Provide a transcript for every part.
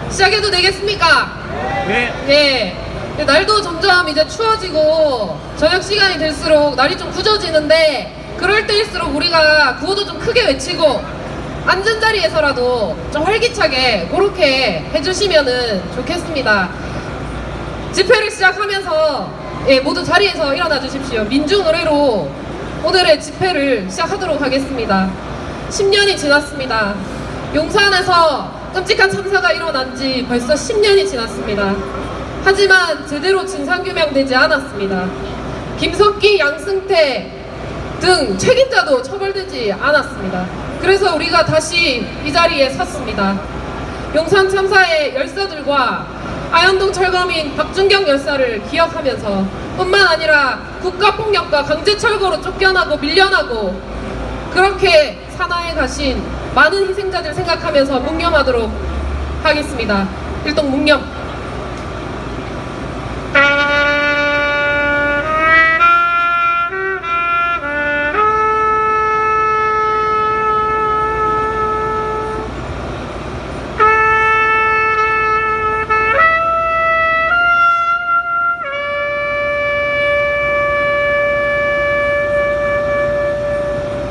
시작해도 되겠습니까? 네. 네. 날도 점점 이제 추워지고 저녁 시간이 될수록 날이 좀 굳어지는데 그럴 때일수록 우리가 구호도 좀 크게 외치고 앉은 자리에서라도 좀 활기차게 그렇게 해주시면은 좋겠습니다. 집회를 시작하면서 모두 자리에서 일어나 주십시오. 민중의례로 오늘의 집회를 시작하도록 하겠습니다. 10년이 지났습니다. 용산에서 끔찍한 참사가 일어난 지 벌써 10년이 지났습니다. 하지만 제대로 진상규명되지 않았습니다. 김석기, 양승태 등 책임자도 처벌되지 않았습니다. 그래서 우리가 다시 이 자리에 섰습니다. 용산 참사의 열사들과 아현동 철거민 박준경 열사를 기억하면서 뿐만 아니라 국가폭력과 강제철거로 쫓겨나고 밀려나고 그렇게 산하에 가신 많은 희생자들 생각하면서 묵념하도록 하겠습니다. 일동 묵념.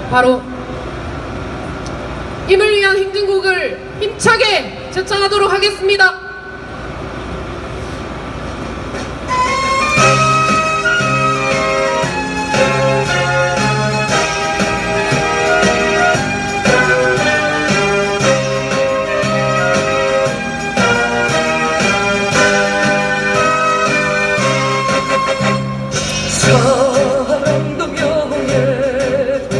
바로 임을 위한 행진곡을 힘차게 제창하도록 하겠습니다. 사랑도 명예도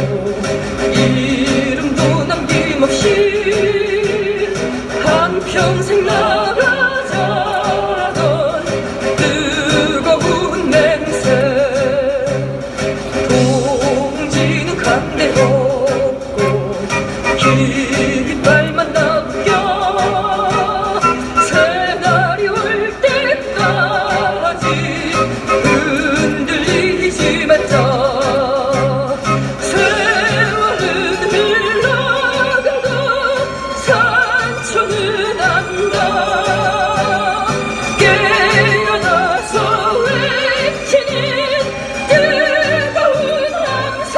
이름도 남김없이 한평생 나가자던 뜨거운 맹세 동지는 간대없고 깃발만 남겨 새날이 올 때까지 흔들리지 말자. 세월은 흘러가고 산초는 안다. 깨어나서 외치는 뜨거운 함성.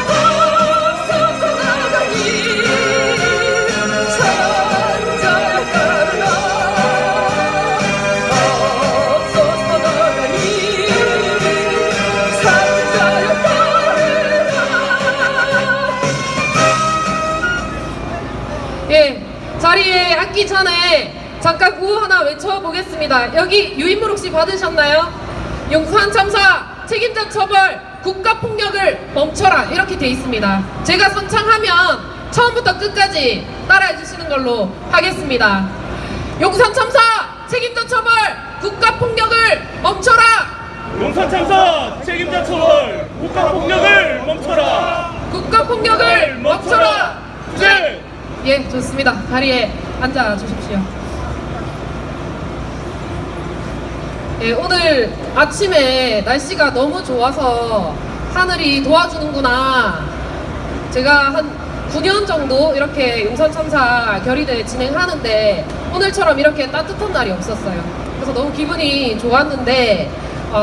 앞서서 나가니 산자야 따르라. 앞서서 나가니 산자야 따르라. 자리에 앉기 전에 잠깐 구호 하나 외쳐보겠습니다. 여기 유인물 혹시 받으셨나요? 용산 참사 책임자 처벌, 국가폭력을 멈춰라 이렇게 돼 있습니다. 제가 선창하면 처음부터 끝까지 따라해 주시는 걸로 하겠습니다. 용산 참사 책임자 처벌, 국가폭력을 멈춰라. 용산 참사 책임자 처벌, 국가폭력을 멈춰라. 국가폭력을 멈춰라. 네. 예, 좋습니다. 자리에 앉아 주십시오. 오늘 아침에 날씨가 너무 좋아서 하늘이 도와주는구나. 제가 한 9년 정도 이렇게 용산 참사 결의대 진행하는데 오늘처럼 이렇게 따뜻한 날이 없었어요. 그래서 너무 기분이 좋았는데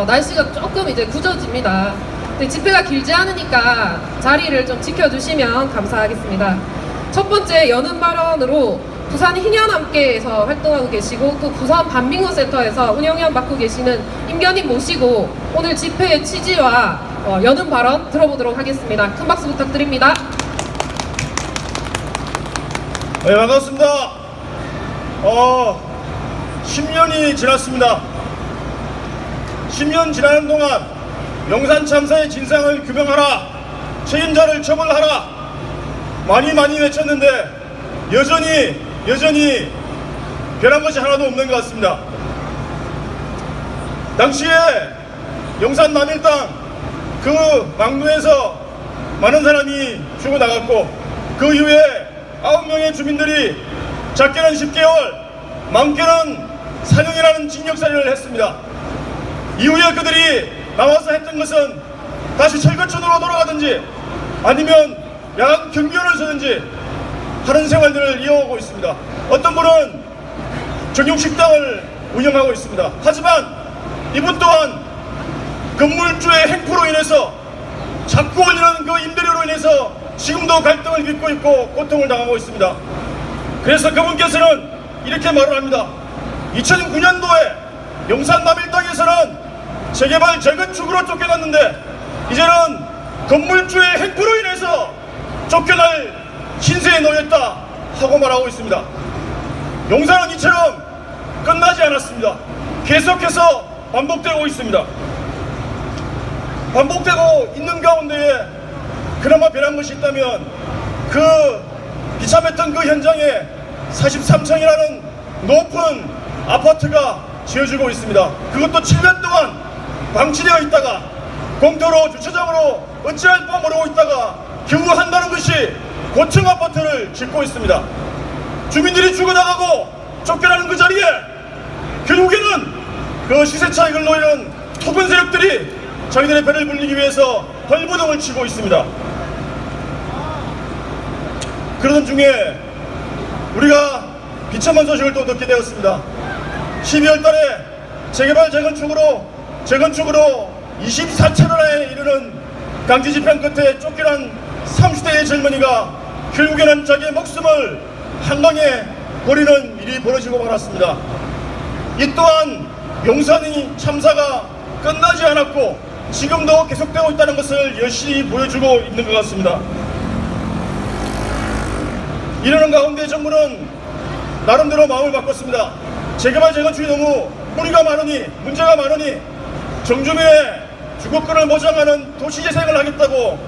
날씨가 조금 이제 굳어집니다. 근데 집회가 길지 않으니까 자리를 좀 지켜주시면 감사하겠습니다. 첫 번째 여는 발언으로 부산 희년함께에서 활동하고 계시고 또 부산 반민구센터에서 운영위원 맡고 계시는 임견인 모시고 오늘 집회의 취지와 여는 발언 들어보도록 하겠습니다. 큰 박수 부탁드립니다. 네, 반갑습니다. 10년이 지났습니다. 10년 지나는 동안 용산 참사의 진상을 규명하라, 책임자를 처벌하라 많이 외쳤는데 여전히 변한 것이 하나도 없는 것 같습니다. 당시에 용산 남일당 그 망루에서 많은 사람이 죽어나갔고 그 이후에 9명의 주민들이 작게는 10개월, 많게는 4년이라는 징역살이를 했습니다. 이후에 그들이 나와서 했던 것은 다시 철거촌으로 돌아가든지 아니면 야간 경비원을 서든지 하는 생활들을 이어오고 있습니다. 어떤 분은 정육식당을 운영하고 있습니다. 하지만 이분 또한 건물주의 행포로 인해서 자꾸 올리는 그 임대료로 인해서 지금도 갈등을 빚고 있고 고통을 당하고 있습니다. 그래서 그분께서는 이렇게 말을 합니다. 2009년도에 용산 남일당에서는 재개발 재건축으로 쫓겨났는데 이제는 건물주의 행포로 인해서 쫓겨날 신세에 놓였다 하고 말하고 있습니다. 용산은 이처럼 끝나지 않았습니다. 계속해서 반복되고 있습니다. 반복되고 있는 가운데에 그나마 변한 것이 있다면 그 비참했던 그 현장에 43층이라는 높은 아파트가 지어지고 있습니다. 그것도 7년 동안 방치되어 있다가 공터로 주차장으로 어찌할 바 모르고 있다가 겨우 한다는 것이 고층 아파트를 짓고 있습니다. 주민들이 죽어나가고 쫓겨나는 그 자리에 결국에는 그 시세 차익을 노리는 토분 세력들이 자기들의 배를 불리기 위해서 벌부동을 치고 있습니다. 그러던 중에 우리가 비참한 소식을 또 듣게 되었습니다. 12월 달에 재개발 재건축으로 24차례에 이르는 강제 집행 끝에 쫓겨난 30대의 젊은이가 결국에는 자기의 목숨을 한강에 버리는 일이 벌어지고 말았습니다. 이 또한 용산이 참사가 끝나지 않았고 지금도 계속되고 있다는 것을 여실히 보여주고 있는 것 같습니다. 이러는 가운데 정부는 나름대로 마음을 바꿨습니다. 재개발 재건축이 너무 무리가 많으니 문제가 많으니 정주민의 주거권을 보장하는 도시재생을 하겠다고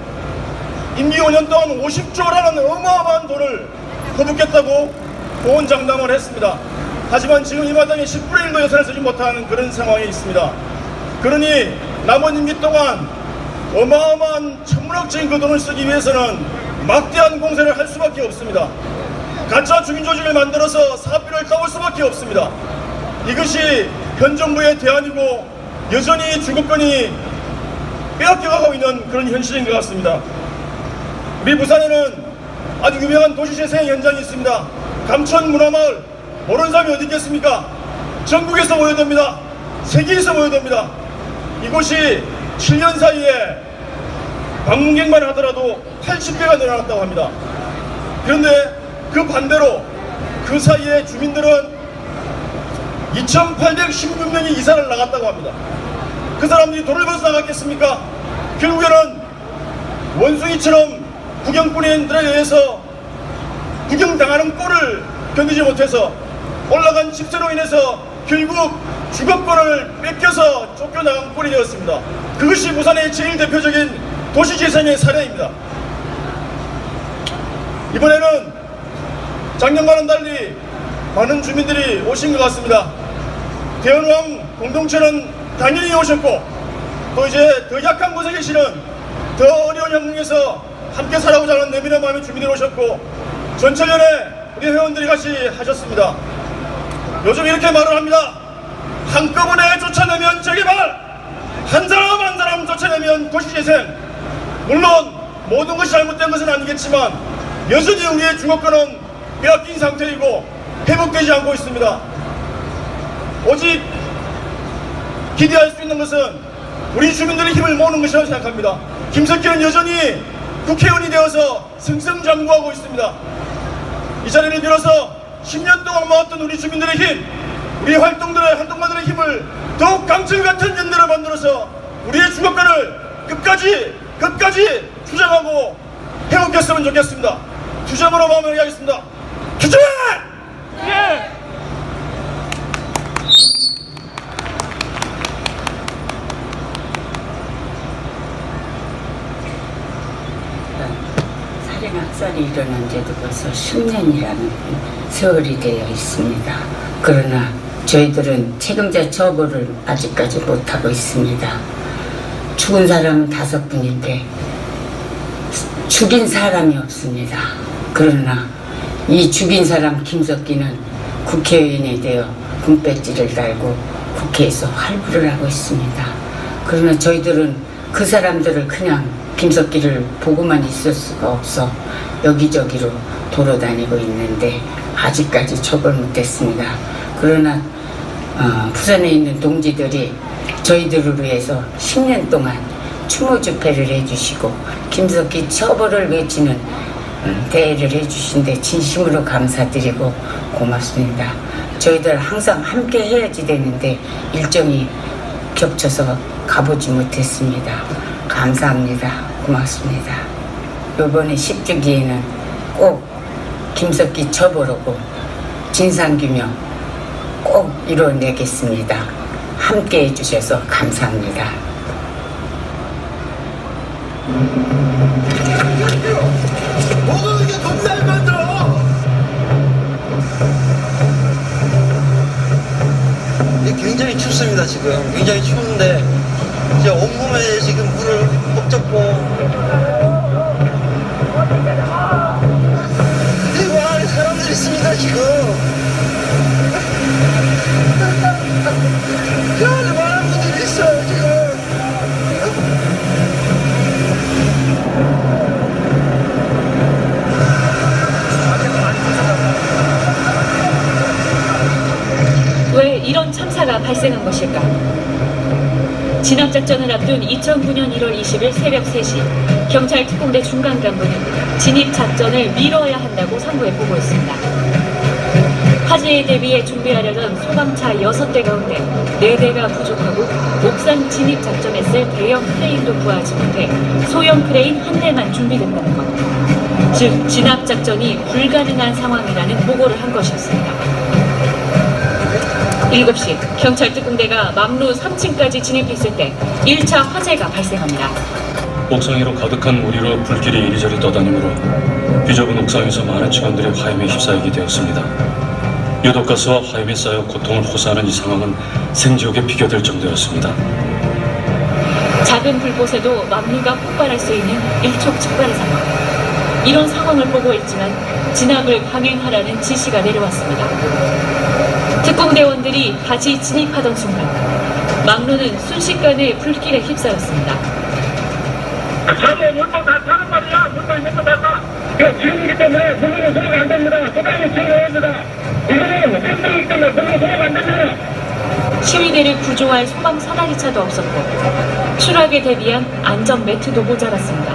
임기 5년 동안 50조라는 어마어마한 돈을 퍼붓겠다고 호언장담을 했습니다. 하지만 지금 이 마당에 10분의 1도 예산을 쓰지 못하는 그런 상황에 있습니다. 그러니 남은 임기 동안 어마어마한 천문학적인 그 돈을 쓰기 위해서는 막대한 공세를 할 수밖에 없습니다. 가짜 주민조직을 만들어서 사업비를 따올 수밖에 없습니다. 이것이 현 정부의 대안이고 여전히 주거권이 빼앗겨가고 있는 그런 현실인 것 같습니다. 우리 부산에는 아주 유명한 도시재생 현장이 있습니다. 감천문화마을. 모르는 사람이 어디 있겠습니까? 전국에서 모여듭니다. 세계에서 모여듭니다. 이곳이 7년 사이에 방문객만 하더라도 80배가 늘어났다고 합니다. 그런데 그 반대로 그 사이에 주민들은 2816명이 이사를 나갔다고 합니다. 그 사람들이 돈을 벌어서 나갔겠습니까? 결국에는 원숭이처럼 구경꾼들에 의해서 구경당하는 꼴을 견디지 못해서 올라간 집세로 인해서 결국 주거권을 뺏겨서 쫓겨나간 꼴이 되었습니다. 그것이 부산의 제일 대표적인 도시재생의 사례입니다. 이번에는 작년과는 달리 많은 주민들이 오신 것 같습니다. 대원왕 공동체는 당연히 오셨고 또 이제 더 약한 곳에 계시는 더 어려운 환경에서 함께 살아보자 하는 내밀한 마음의 주민들이 오셨고 전철련에 우리 회원들이 같이 하셨습니다. 요즘 이렇게 말을 합니다. 한꺼번에 쫓아내면 재개발, 한 사람 한 사람 쫓아내면 도시재생. 물론 모든 것이 잘못된 것은 아니겠지만 여전히 우리의 주거권은 빼앗긴 상태이고 회복되지 않고 있습니다. 오직 기대할 수 있는 것은 우리 주민들의 힘을 모으는 것이라고 생각합니다. 김석기는 여전히 국회의원이 되어서 승승장구하고 있습니다. 이 자리를 빌어서 10년 동안 모았던 우리 주민들의 힘, 우리 활동가들의 힘을 더욱 강철같은 연대를 만들어서 우리의 주거권을 끝까지 주장하고 회복했으면 좋겠습니다. 주장으로 마무리하겠습니다. 주장! 예! 살인 학살이 일어난 지도 벌써 10년이라는 세월이 되어 있습니다. 그러나 저희들은 책임자 처벌을 아직까지 못하고 있습니다. 죽은 사람은 5분인데 죽인 사람이 없습니다. 그러나 이 죽인 사람 김석기는 국회의원이 되어 군배지를 달고 국회에서 활부를 하고 있습니다. 그러나 저희들은 그 사람들을 그냥 김석기를 보고만 있을 수가 없어 여기저기로 돌아다니고 있는데 아직까지 처벌 못했습니다. 그러나 부산에 있는 동지들이 저희들을 위해서 10년 동안 추모 집회를 해주시고 김석기 처벌을 외치는 대회를 해주신데 진심으로 감사드리고 고맙습니다. 저희들 항상 함께 해야지 되는데 일정이 겹쳐서 가보지 못했습니다. 감사합니다. 고맙습니다. 이번에 10주기에는 꼭 김석기 처벌하고 진상규명 꼭 이뤄내겠습니다. 함께 해주셔서 감사합니다. 뭐가 이게 겁나 만들어? 굉장히 춥습니다. 지금 굉장히 추운데 이제 온몸에 지금 물을 꼭 젖고 그리고 안에 사람들이 있습니다. 지금 그 안에 많은 분들이 있어요. 지금 왜 이런 참사가 발생한 것일까? 진압작전을 앞둔 2009년 1월 20일 새벽 3시 경찰 특공대 중간 간부는 진입작전을 미뤄야 한다고 상부에 보고했습니다. 화재에 대비해 준비하려던 소방차 6대 가운데 4대가 부족하고 옥상 진입작전에 쓸 대형 크레인도 구하지 못해 소형 크레인 1대만 준비됐다는 것. 즉 진압작전이 불가능한 상황이라는 보고를 한 것이었습니다. 7시 경찰 특공대가 막루 3층까지 진입했을 때 1차 화재가 발생합니다. 옥상 위로 가득한 무리로 불길이 이리저리 떠다니므로 비좁은 옥상에서 많은 직원들이 화염에 휩싸이게 되었습니다. 유독가스와 화염에 쌓여 고통을 호소하는 이 상황은 생지옥에 비교될 정도였습니다. 작은 불꽃에도 막루가 폭발할 수 있는 일촉즉발의 상황. 이런 상황을 보고했지만 진압을 강행하라는 지시가 내려왔습니다. 특공대원들이 다시 진입하던 순간 막루는 순식간에 불길에 휩싸였습니다. 저기 물도 다 타는 말이야. 물도 있는 다 타. 그 지금이기 때문에 물은 소리가 안 됩니다. 소방이 중요해야 됩니다. 이거는 물이기 때문에 물은 소리가 안 됩니다. 시위대를 구조할 소방 사다리차도 없었고 추락에 대비한 안전 매트도 모자랐습니다.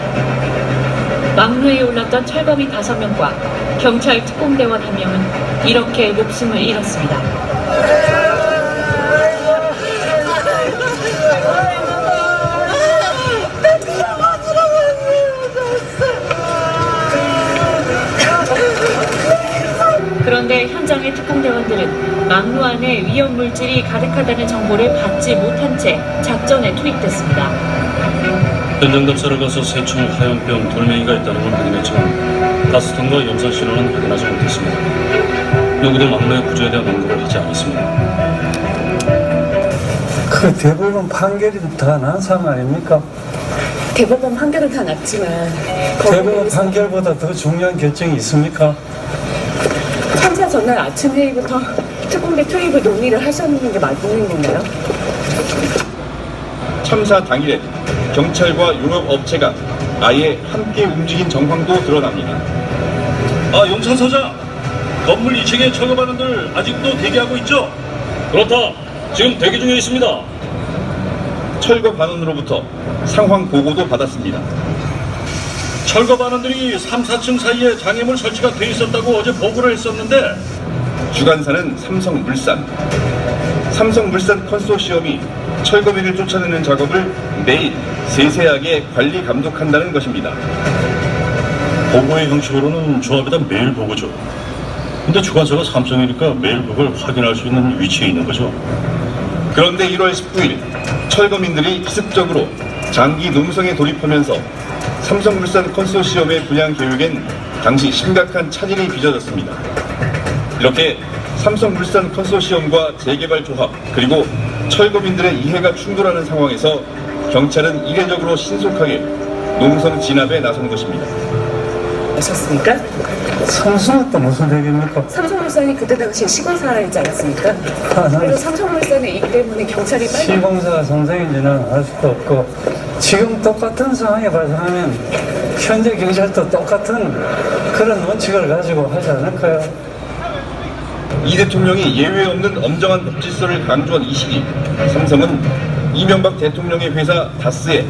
막루에 올랐던 철거민 5명과 경찰 특공대원 1명은 이렇게 목숨을 잃었습니다. 그런데 현장의 특공대원들은 막루 안에 위험물질이 가득하다는 정보를 받지 못한 채 작전에 투입됐습니다. 현장 답사를 가서 세충 화염병 돌멩이가 있다는 걸 확인했지만 가스통과 염산 신호는 확인하지 못했습니다. 누구도 막루의 구조에 대한 언급을 하지 않았습니다. 그 대법원 판결이 다 난 상황 아닙니까? 대법원 판결은 다 났지만 대법원 판결보다 더 중요한 결정이 있습니까? 참사 전날 아침 회의부터 특공대 투입을 논의를 하셨는 게 맞는 건가요? 참사 당일에 경찰과 용역업체가 아예 함께 움직인 정황도 드러납니다. 용산서장! 건물 2층에 철거반원들 아직도 대기하고 있죠? 그렇다. 지금 대기 중에 있습니다. 철거 반원으로부터 상황 보고도 받았습니다. 철거반원들이 3, 4층 사이에 장애물 설치가 돼 있었다고 어제 보고를 했었는데 주관사는 삼성물산. 삼성물산 컨소시엄이 철거비를 쫓아내는 작업을 매일 세세하게 관리 감독한다는 것입니다. 보고의 형식으로는 조합에다 매일 보고죠. 근데 주관사가 삼성이니까 매일 그걸 확인할 수 있는 위치에 있는 거죠. 그런데 1월 19일 철거민들이 기습적으로 장기 농성에 돌입하면서 삼성물산 컨소시엄의 분양 계획엔 당시 심각한 차질이 빚어졌습니다. 이렇게 삼성물산 컨소시엄과 재개발 조합 그리고 철거민들의 이해가 충돌하는 상황에서 경찰은 이례적으로 신속하게 농성 진압에 나선 것입니다. 아셨습니까? 삼성은 또 무슨 얘기입니까? 삼성물산이 그때 당시 시공사이지 않았습니까? 그리고 삼성물산의 이 때문에 경찰이 빨리 시공사가 삼성인지는 알 수도 없고 지금 똑같은 상황이 발생하면 현재 경찰도 똑같은 그런 원칙을 가지고 하지 않을까요? 이 대통령이 예외 없는 엄정한 법질서를 강조한 이 시기, 삼성은 이명박 대통령의 회사 다스에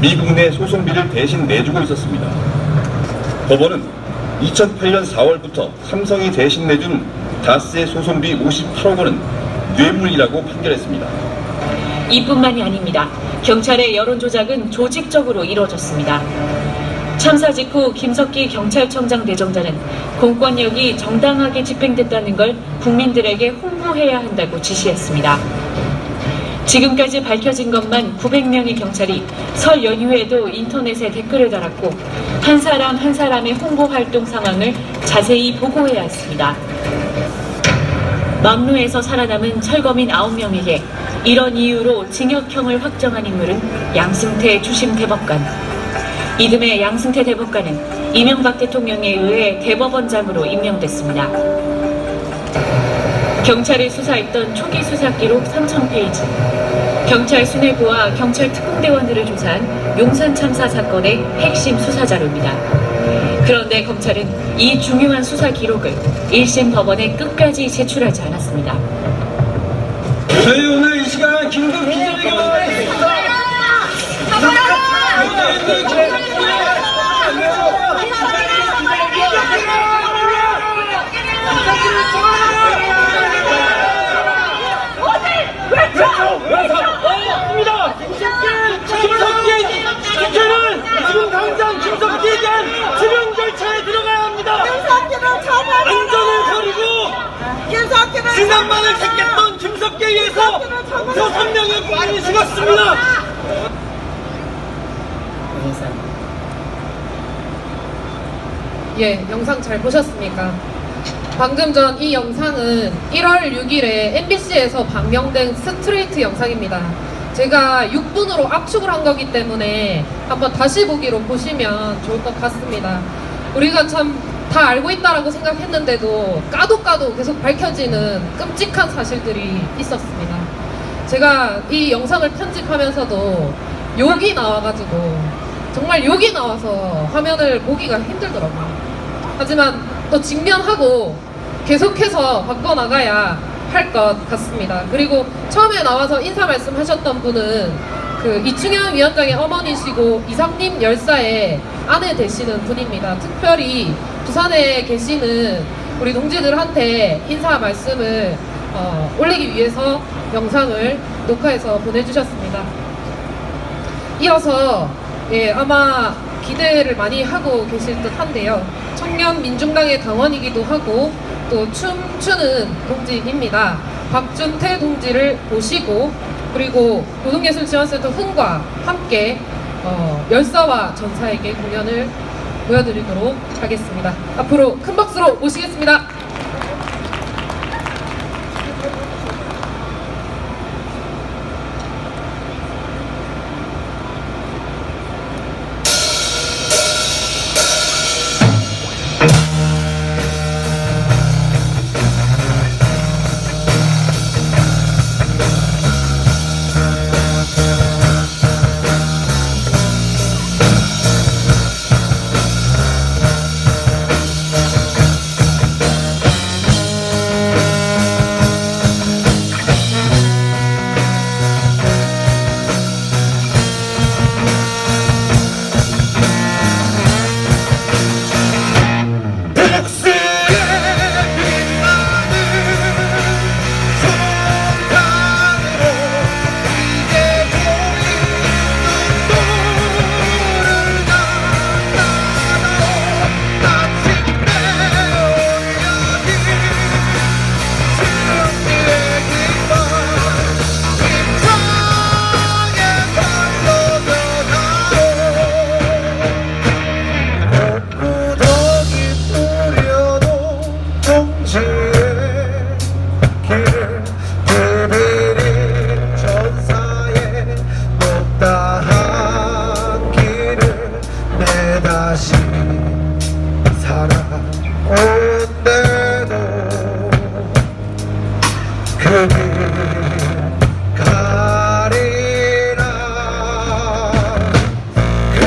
미국 내 소송비를 대신 내주고 있었습니다. 법원은 2008년 4월부터 삼성이 대신 내준 다스의 소송비 58억 원은 뇌물이라고 판결했습니다. 이뿐만이 아닙니다. 경찰의 여론 조작은 조직적으로 이루어졌습니다. 참사 직후 김석기 경찰청장 내정자는 공권력이 정당하게 집행됐다는 걸 국민들에게 홍보해야 한다고 지시했습니다. 지금까지 밝혀진 것만 900명의 경찰이 설 연휴에도 인터넷에 댓글을 달았고 한 사람 한 사람의 홍보 활동 상황을 자세히 보고해야 했습니다. 막루에서 살아남은 철거민 9명에게 이런 이유로 징역형을 확정한 인물은 양승태 주심 대법관. 이듬해 양승태 대법관은 이명박 대통령에 의해 대법원장으로 임명됐습니다. 경찰이 수사했던 초기 수사 기록 3,000페이지. 경찰 수뇌부와 경찰 특공대원들을 조사한 용산 참사 사건의 핵심 수사 자료입니다. 그런데 검찰은 이 중요한 수사 기록을 1심 법원에 끝까지 제출하지 않았습니다. 저희 오늘 이 시간 긴급 기자회견을 하겠습니다. 김석기는 지금 당장 김석기에 대한 지명 절차에 들어가야 합니다. 안전을 버리고 지난만을 택했던 김석기에 의해서 저 3명의 국민이 죽었습니다. 예, 영상 잘 보셨습니까? 방금 전 이 영상은 1월 6일에 MBC에서 방영된 스트레이트 영상입니다. 제가 6분으로 압축을 한 거기 때문에 한번 다시 보기로 보시면 좋을 것 같습니다. 우리가 참 다 알고 있다라고 생각했는데도 까도 계속 밝혀지는 끔찍한 사실들이 있었습니다. 제가 이 영상을 편집하면서도 욕이 나와가지고 정말 욕이 나와서 화면을 보기가 힘들더라고요. 하지만 또 직면하고 계속해서 바꿔나가야 할 것 같습니다. 그리고 처음에 나와서 인사 말씀하셨던 분은 그 이충현 위원장의 어머니시고 이상림 열사의 아내 되시는 분입니다. 특별히 부산에 계시는 우리 동지들한테 인사 말씀을 올리기 위해서 영상을 녹화해서 보내주셨습니다. 이어서 아마 기대를 많이 하고 계실 듯 한데요. 청년 민중당의 당원이기도 하고 또 춤추는 동지입니다. 박준태 동지를 모시고 그리고 노동예술지원센터 흥과 함께 열사와 전사에게 공연을 보여드리도록 하겠습니다. 앞으로 큰 박수로 모시겠습니다.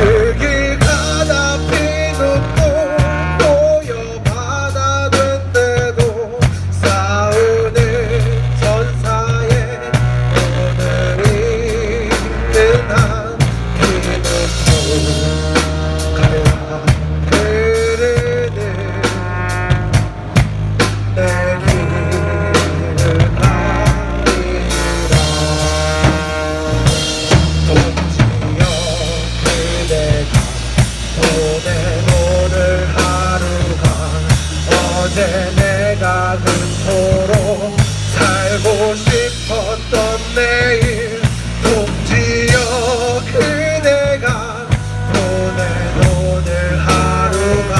그 길 가다 피는 꽃 내가 그토록 살고 싶었던 내일 동지여 그대가 보낸 오늘 하루가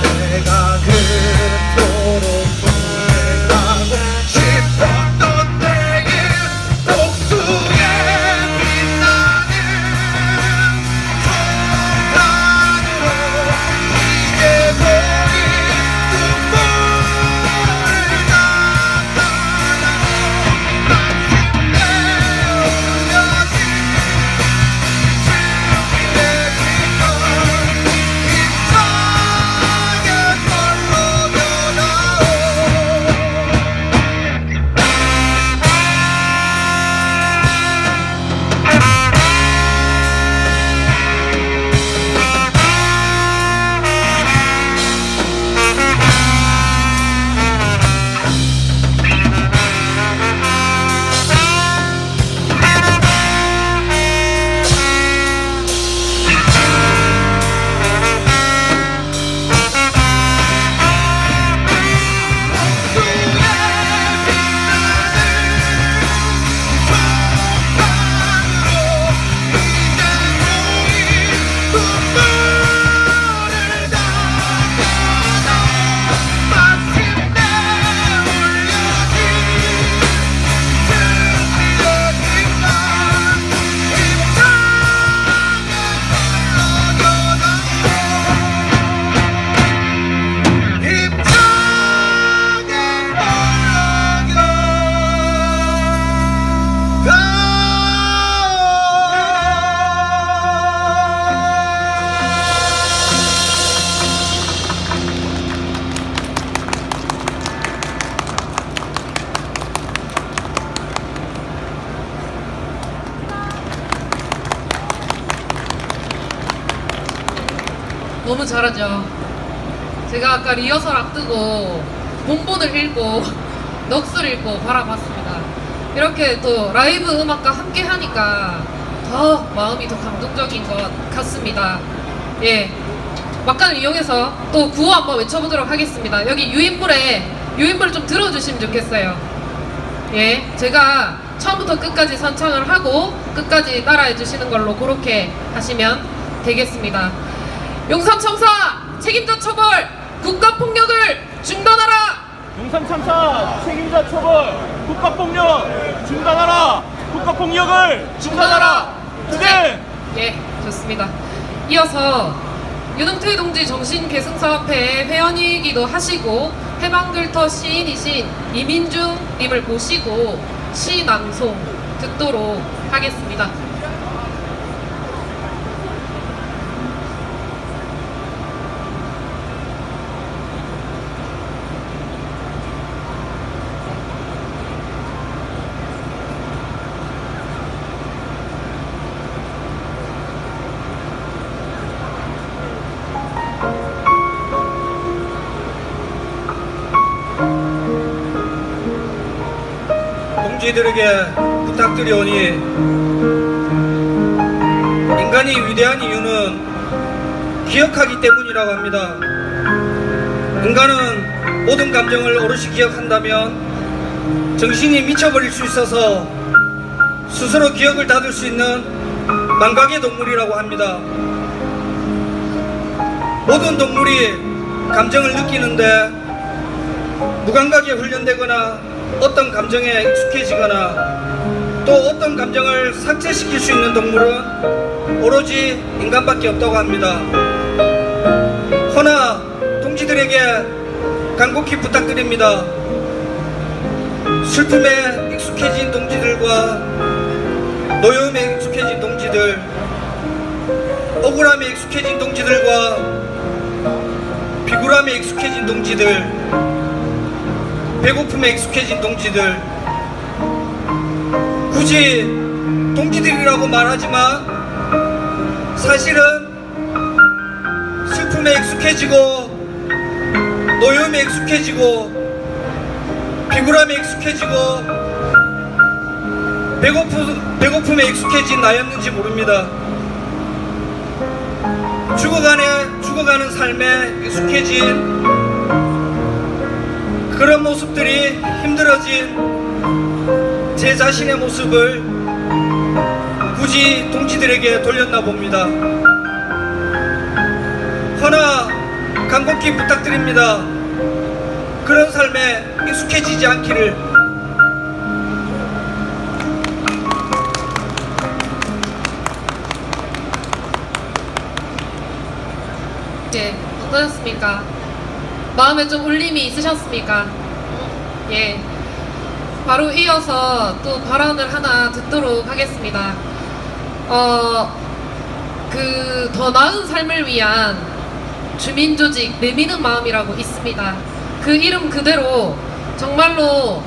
내가 그토록 보내고 싶었던 내일 복숭에 빛나는 손안으로 이제 보인 눈물을 나타나고 마침내 올려진 준비된 걸 입장의 걸로 너무 잘하죠. 제가 아까 리허설 앞두고 본본을 읽고 넋을 읽고 바라봤습니다. 이렇게 또 라이브 음악과 함께 하니까 더 마음이 더 감동적인 것 같습니다. 예, 막간을 이용해서 또 구호 한번 외쳐보도록 하겠습니다. 여기 유인물을 좀 들어주시면 좋겠어요. 예, 제가 처음부터 끝까지 선창을 하고 끝까지 따라해 주시는 걸로 그렇게 하시면 되겠습니다. 용산청사 책임자 처벌, 국가폭력을 중단하라! 용산참사 책임자 처벌, 국가폭력 중단하라! 국가폭력을 중단하라! 투쟁! 예, 좋습니다. 이어서 윤흥태 동지 정신계승사업회 회원이기도 하시고 해방글터 시인이신 이민중님을 모시고 시 낭송 듣도록 하겠습니다. 동지들에게 부탁드려오니 인간이 위대한 이유는 기억하기 때문이라고 합니다. 인간은 모든 감정을 오롯이 기억한다면 정신이 미쳐버릴 수 있어서 스스로 기억을 닫을 수 있는 망각의 동물이라고 합니다. 모든 동물이 감정을 느끼는데 무감각에 훈련되거나 어떤 감정에 익숙해지거나 또 어떤 감정을 삭제시킬 수 있는 동물은 오로지 인간밖에 없다고 합니다. 허나 동지들에게 간곡히 부탁드립니다. 슬픔에 익숙해진 동지들과 노여움에 익숙해진 동지들, 억울함에 익숙해진 동지들과 비굴함에 익숙해진 동지들, 배고픔에 익숙해진 동지들, 굳이 동지들이라고 말하지만 사실은 슬픔에 익숙해지고 노여움에 익숙해지고 비굴함에 익숙해지고 배고픔에 익숙해진 나였는지 모릅니다. 죽어가는 삶에 익숙해진 그런 모습들이 힘들어진 제 자신의 모습을 굳이 동지들에게 돌렸나 봅니다. 허나 간곡히 부탁드립니다. 그런 삶에 익숙해지지 않기를. 예, 어떠셨습니까? 마음에 좀 울림이 있으셨습니까? 예. 바로 이어서 또 발언을 하나 듣도록 하겠습니다. 더 나은 삶을 위한 주민조직 내미는 마음이라고 있습니다. 그 이름 그대로 정말로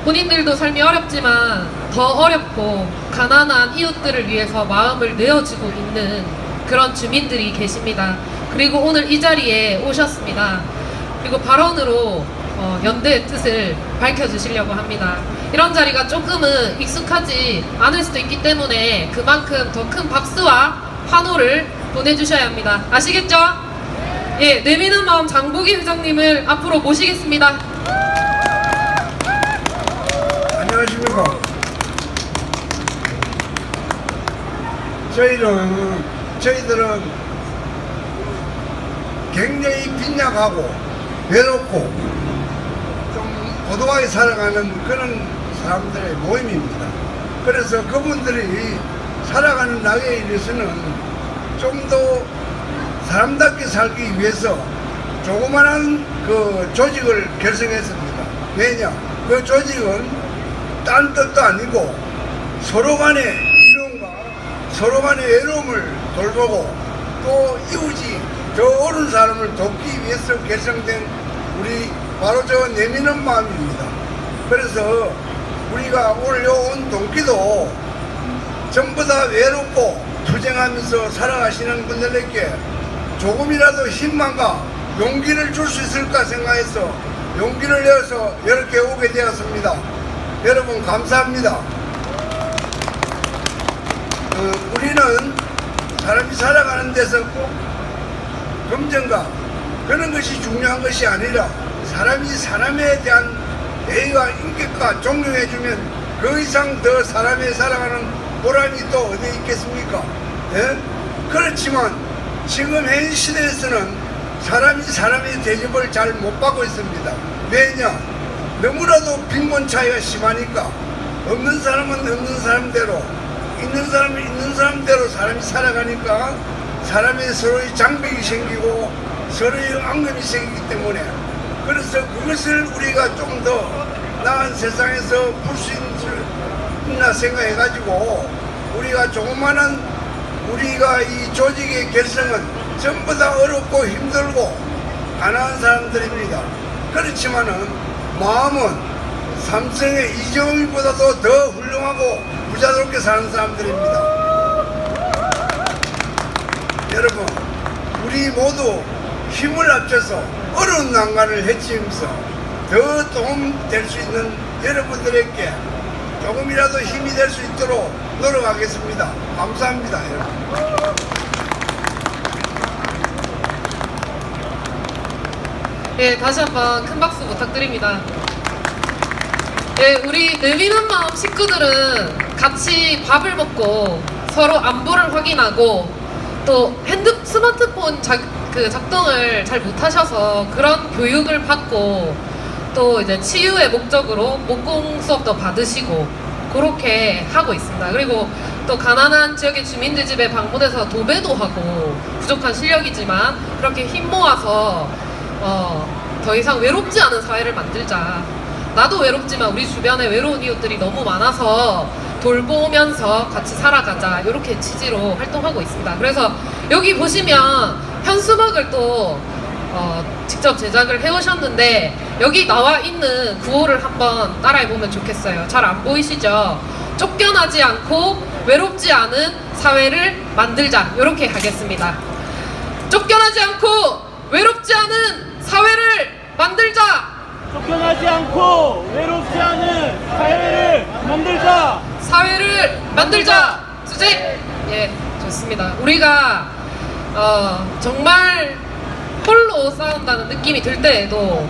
본인들도 삶이 어렵지만 더 어렵고 가난한 이웃들을 위해서 마음을 내어주고 있는 그런 주민들이 계십니다. 그리고 오늘 이 자리에 오셨습니다. 그리고 발언으로 연대의 뜻을 밝혀주시려고 합니다. 이런 자리가 조금은 익숙하지 않을 수도 있기 때문에 그만큼 더 큰 박수와 환호를 보내주셔야 합니다. 아시겠죠? 예, 내미는 마음 장보기 회장님을 앞으로 모시겠습니다. 안녕하십니까. 저희들은 굉장히 빈약하고 외롭고 좀 고독하게 살아가는 그런 사람들의 모임입니다. 그래서 그분들이 살아가는 나에 일해서는 좀 더 사람답게 살기 위해서 조그마한 그 조직을 결성했습니다. 왜냐? 그 조직은 딴 뜻도 아니고 서로 간의 이름과 서로 간의 외로움을 돌보고 또 이웃이 저 어른 사람을 돕기 위해서 결성된 우리 바로 저 내미는 마음입니다. 그래서 우리가 오늘 온 동기도 전부 다 외롭고 투쟁하면서 살아가시는 분들에게 조금이라도 희망과 용기를 줄 수 있을까 생각해서 용기를 내어서 이렇게 오게 되었습니다. 여러분 감사합니다. 우리는 사람이 살아가는 데서 꼭 검증과 그런 것이 중요한 것이 아니라 사람이 사람에 대한 예의와 인격과 존경해주면 그 이상 더 사람이 살아가는 보람이 또 어디에 있겠습니까? 예? 그렇지만 지금 현 시대에서는 사람이 사람의 대접을 잘 못 받고 있습니다. 왜냐? 너무나도 빈곤 차이가 심하니까 없는 사람은 없는 사람대로 있는 사람은 있는 사람대로 사람이 살아가니까 사람의 서로의 장벽이 생기고 서로의 앙금이 생기기 때문에 그래서 그것을 우리가 좀 더 나은 세상에서 볼 수 있나 생각해가지고 우리가 조그마한 우리가 이 조직의 결성은 전부 다 어렵고 힘들고 가난한 사람들입니다. 그렇지만은 마음은 삼성의 이정희보다도 더 훌륭하고 부자롭게 사는 사람들입니다. 여러분, 우리 모두 힘을 합쳐서 어려운 난관을 헤치면서 더 도움 될 수 있는 여러분들에게 조금이라도 힘이 될 수 있도록 노력하겠습니다. 감사합니다, 여러분. 예, 다시 한번 큰 박수 부탁드립니다. 예, 우리 내미는 마음 식구들은 같이 밥을 먹고 서로 안부를 확인하고 또 스마트폰 작동을 잘 못하셔서 그런 교육을 받고 또 이제 치유의 목적으로 목공 수업도 받으시고 그렇게 하고 있습니다. 그리고 또 가난한 지역의 주민들 집에 방문해서 도배도 하고 부족한 실력이지만 그렇게 힘 모아서 더 이상 외롭지 않은 사회를 만들자. 나도 외롭지만 우리 주변에 외로운 이웃들이 너무 많아서 돌보면서 같이 살아가자. 이렇게 취지로 활동하고 있습니다. 그래서 여기 보시면 현수막을 또 직접 제작을 해오셨는데 여기 나와 있는 구호를 한번 따라해보면 좋겠어요. 잘 안 보이시죠? 쫓겨나지 않고 외롭지 않은 사회를 만들자. 이렇게 하겠습니다. 쫓겨나지 않고 외롭지 않은 사회를 만들자. 쫓겨나지 않고 외롭지 않은 사회를 만들자. 사회를 만들자. 수직. 예, 좋습니다. 우리가 정말 홀로 싸운다는 느낌이 들 때에도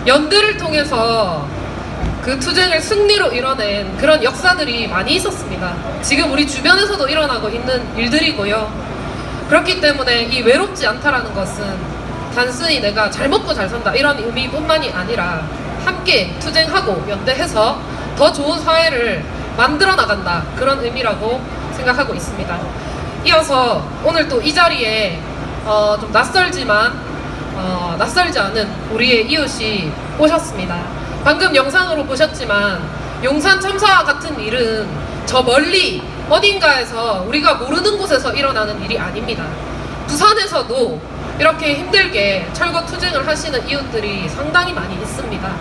연대를 통해서 그 투쟁을 승리로 이뤄낸 그런 역사들이 많이 있었습니다. 지금 우리 주변에서도 일어나고 있는 일들이고요. 그렇기 때문에 이 외롭지 않다라는 것은 단순히 내가 잘 먹고 잘 산다 이런 의미뿐만이 아니라 함께 투쟁하고 연대해서 더 좋은 사회를 만들어 나간다, 그런 의미라고 생각하고 있습니다. 이어서 오늘 또 이 자리에 좀 낯설지만 낯설지 않은 우리의 이웃이 오셨습니다. 방금 영상으로 보셨지만 용산 참사와 같은 일은 저 멀리 어딘가에서 우리가 모르는 곳에서 일어나는 일이 아닙니다. 부산에서도 이렇게 힘들게 철거 투쟁을 하시는 이웃들이 상당히 많이 있습니다.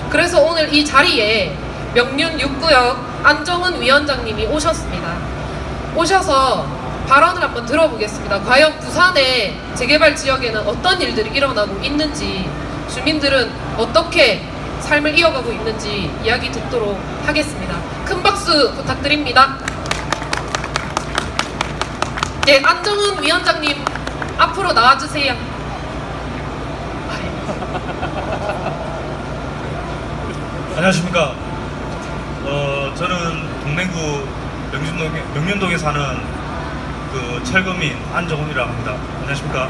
그래서 오늘 이 자리에 명륜 6구역 안정은 위원장님이 오셨습니다. 오셔서 발언을 한번 들어보겠습니다. 과연 부산의 재개발 지역에는 어떤 일들이 일어나고 있는지, 주민들은 어떻게 삶을 이어가고 있는지 이야기 듣도록 하겠습니다. 큰 박수 부탁드립니다. 예, 안정은 위원장님 앞으로 나와주세요. 안녕하십니까. 저는 동래구 명륜동에 사는 그 철거민 안정훈이라고 합니다. 안녕하십니까.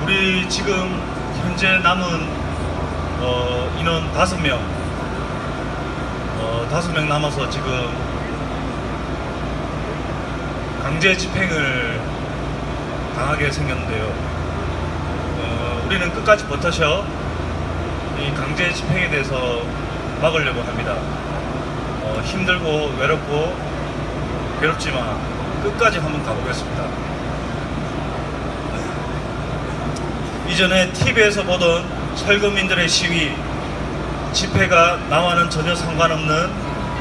우리 지금 현재 남은 인원 5명 5명 남아서 지금 강제 집행을 당하게 생겼는데요. 우리는 끝까지 버텨서 이 강제 집행에 대해서 막으려고 합니다. 힘들고 외롭고 괴롭지만 끝까지 한번 가보겠습니다. 이전에 TV에서 보던 철거민들의 시위, 집회가 나와는 전혀 상관없는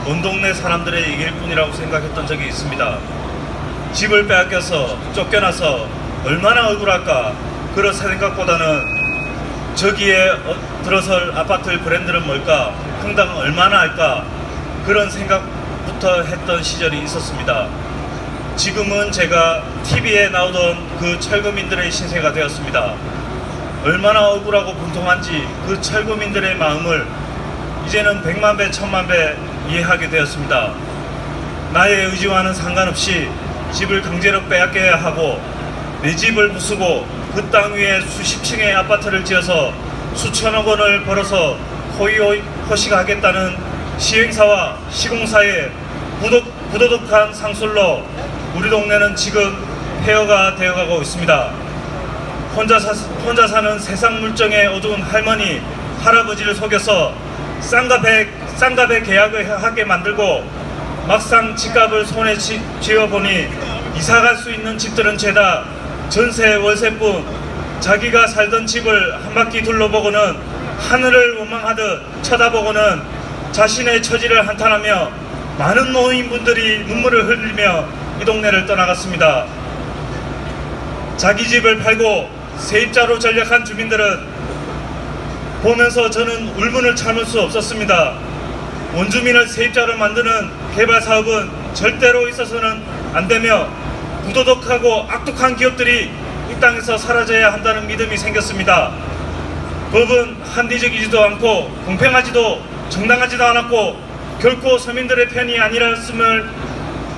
온 동네 사람들의 얘기일 뿐이라고 생각했던 적이 있습니다. 집을 빼앗겨서 쫓겨나서 얼마나 억울할까, 그런 생각보다는 저기에 들어설 아파트 브랜드는 뭘까, 평당 얼마나 할까, 그런 생각부터 했던 시절이 있었습니다. 지금은 제가 TV에 나오던 그 철거민들의 신세가 되었습니다. 얼마나 억울하고 분통한지 그 철거민들의 마음을 이제는 100만 배, 1000만 배 이해하게 되었습니다. 나의 의지와는 상관없이 집을 강제로 빼앗겨야 하고 내 집을 부수고 그 땅 위에 수십 층의 아파트를 지어서 수천억 원을 벌어서 호의호식하겠다는 시행사와 시공사의 부도덕한 상술로 우리 동네는 지금 폐허가 되어가고 있습니다. 혼자 사는 세상 물정의 어두운 할머니, 할아버지를 속여서 쌍갑에 계약을 하게 만들고 막상 집값을 손에 쥐어보니 이사갈 수 있는 집들은 죄다 전세 월세뿐, 자기가 살던 집을 한 바퀴 둘러보고는 하늘을 원망하듯 쳐다보고는 자신의 처지를 한탄하며 많은 노인분들이 눈물을 흘리며 이 동네를 떠나갔습니다. 자기 집을 팔고 세입자로 전락한 주민들은 보면서 저는 울분을 참을 수 없었습니다. 원주민을 세입자로 만드는 개발 사업은 절대로 있어서는 안 되며 부도덕하고 악독한 기업들이 이 땅에서 사라져야 한다는 믿음이 생겼습니다. 법은 합리적이지도 않고 공평하지도 정당하지도 않았고 결코 서민들의 편이 아니었음을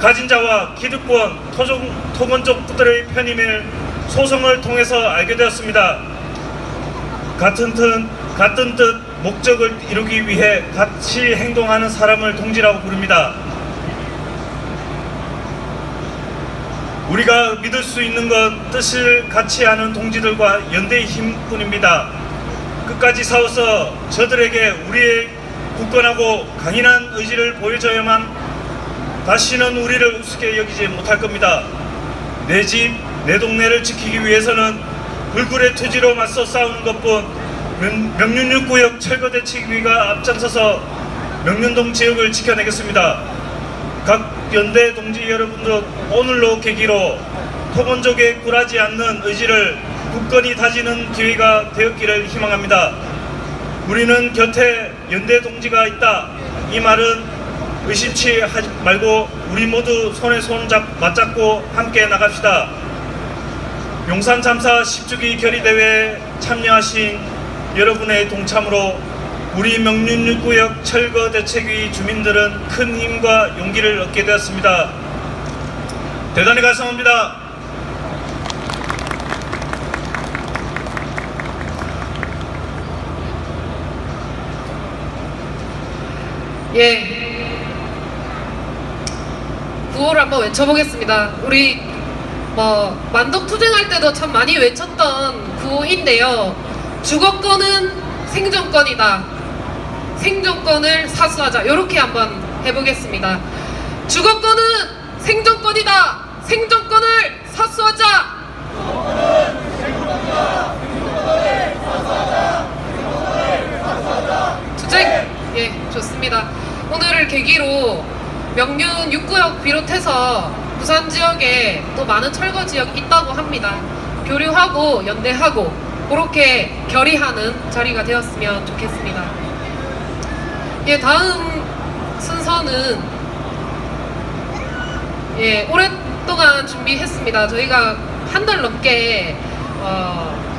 가진 자와 기득권, 토건족들의 편임을 소송을 통해서 알게 되었습니다. 같은 뜻 목적을 이루기 위해 같이 행동하는 사람을 동지라고 부릅니다. 우리가 믿을 수 있는 건 뜻을 같이 하는 동지들과 연대의 힘뿐입니다. 끝까지 싸워서 저들에게 우리의 굳건하고 강인한 의지를 보여줘야만 다시는 우리를 우습게 여기지 못할 겁니다. 내 집, 내 동네를 지키기 위해서는 불굴의 투지로 맞서 싸우는 것뿐 명륜 6구역 철거대책위가 앞장서서 명륜동 지역을 지켜내겠습니다. 각 연대 동지 여러분도 오늘로 계기로 토건족에 굴하지 않는 의지를 굳건히 다지는 기회가 되었기를 희망합니다. 우리는 곁에 연대 동지가 있다. 이 말은 의심치 하지 말고 우리 모두 손에 손 맞잡고 함께 나갑시다. 용산 참사 10주기 결의대회에 참여하신 여러분의 동참으로 우리 명륜6구역 철거 대책위 주민들은 큰 힘과 용기를 얻게 되었습니다. 대단히 감사합니다. 예. 구호를 한번 외쳐보겠습니다. 우리 만덕투쟁할 때도 참 많이 외쳤던 구호인데요. 주거권은 생존권이다. 생존권을 사수하자. 이렇게 한번 해보겠습니다. 주거권은 생존권이다. 생존권을 사수하자. 투쟁. 예, 좋습니다. 오늘을 계기로 명륜 6구역 비롯해서 부산 지역에 또 많은 철거 지역이 있다고 합니다. 교류하고 연대하고 그렇게 결의하는 자리가 되었으면 좋겠습니다. 예, 다음 순서는 오랫동안 준비했습니다. 저희가 한 달 넘게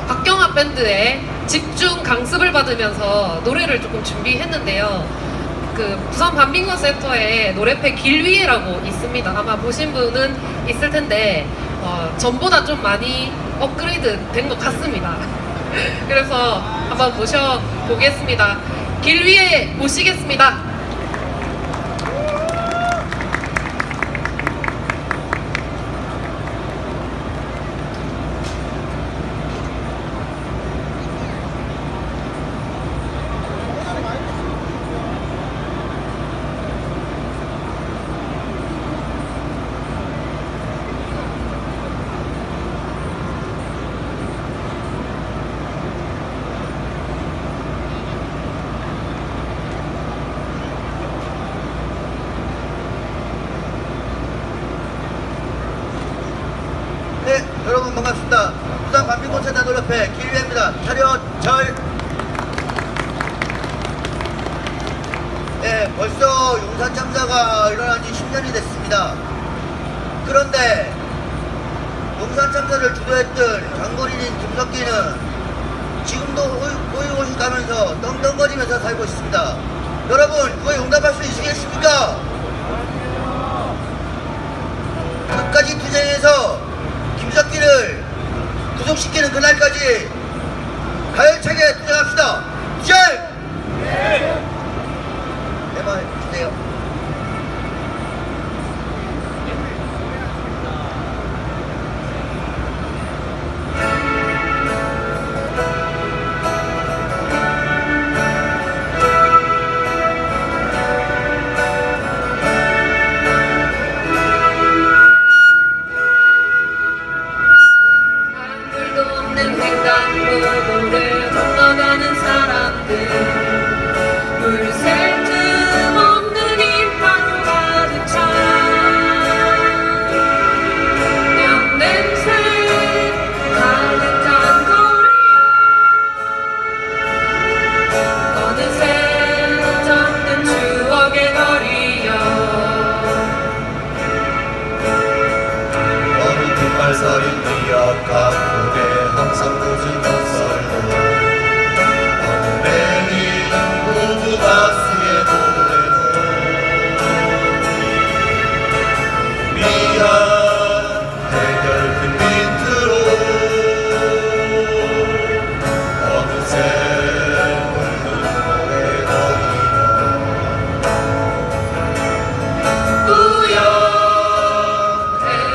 박경화 밴드의 집중 강습을 받으면서 노래를 조금 준비했는데요. 그 부산 반민건 센터에 노래패 길 위에라고 있습니다. 아마 보신 분은 있을 텐데 전보다 좀 많이 업그레이드 된 것 같습니다. 그래서 한번 모셔보겠습니다. 길 위에 모시겠습니다. 네, 여러분 반갑습니다. 부산 반민건 센터 노래패 길위입니다. 차렷 절. 네, 벌써 용산 참사가 일어난 지 10년이 됐습니다. 그런데 용산 참사를 주도했던 장본인인 김석기는 지금도 호의호식하면서 떵떵거리면서 살고 있습니다. 여러분, 그거 용납할 수 있으시겠습니까? 끝까지 투쟁해서 김석기를 구속시키는 그날까지 가열차게 투쟁합시다. 투쟁! 내 말 주세요.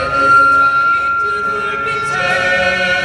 헤드라이트 불빛에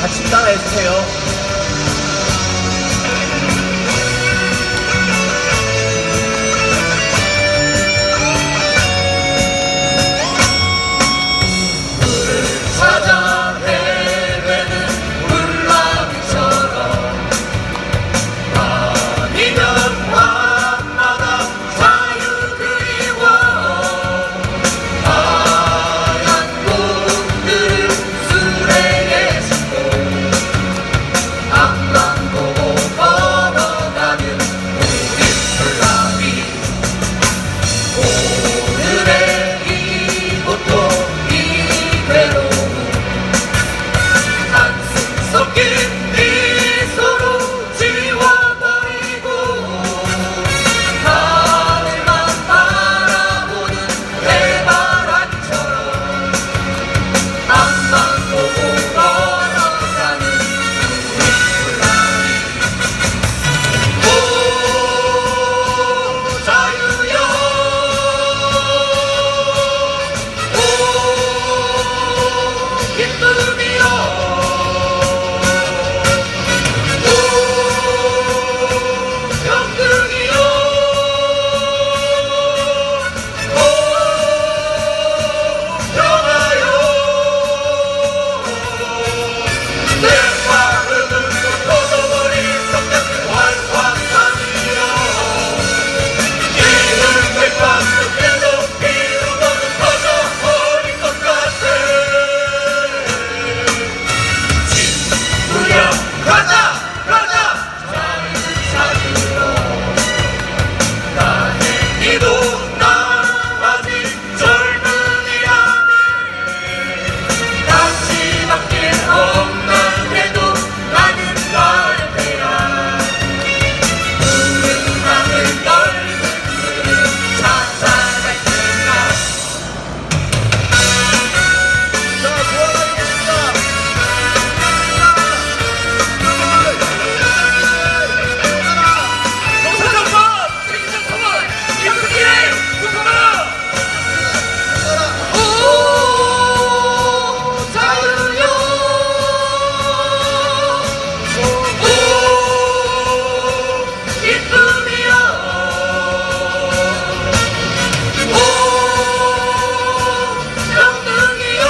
같이 따라해 주세요. 찾아 헤매는 물나비처럼 아니면 밤마다 자유 그리워 하얀 꽃들을 수레에 싣고 앞만 보고 걸어가는 우리 풀나비 오늘의 이 고통 이 괴로움 한숨 섞인 미소로 지워버리고 하늘만 바라보는 해바라기처럼 앞만 보고 걸어가는 우리 풀나비 오 자유여 오 기쁨이여 영등이여 오 평화여 내 마음은 또 터져버린 성장의 활화산이여 이는 백방 끝에도 비로고는 터져버린 것 같아 친구야 가자 가자 자유 찾으러 다행히도 나 아직 젊은이라네 다시 바뀔 없나 해도 나는 갈 테야 푸른 하늘 넓은 들을 찾아갈 테야 자 도와드리겠습니다 농사정법 책임져 선물 이웃길에 구성하라 오 자유여 오 기쁨이여 오 영등이여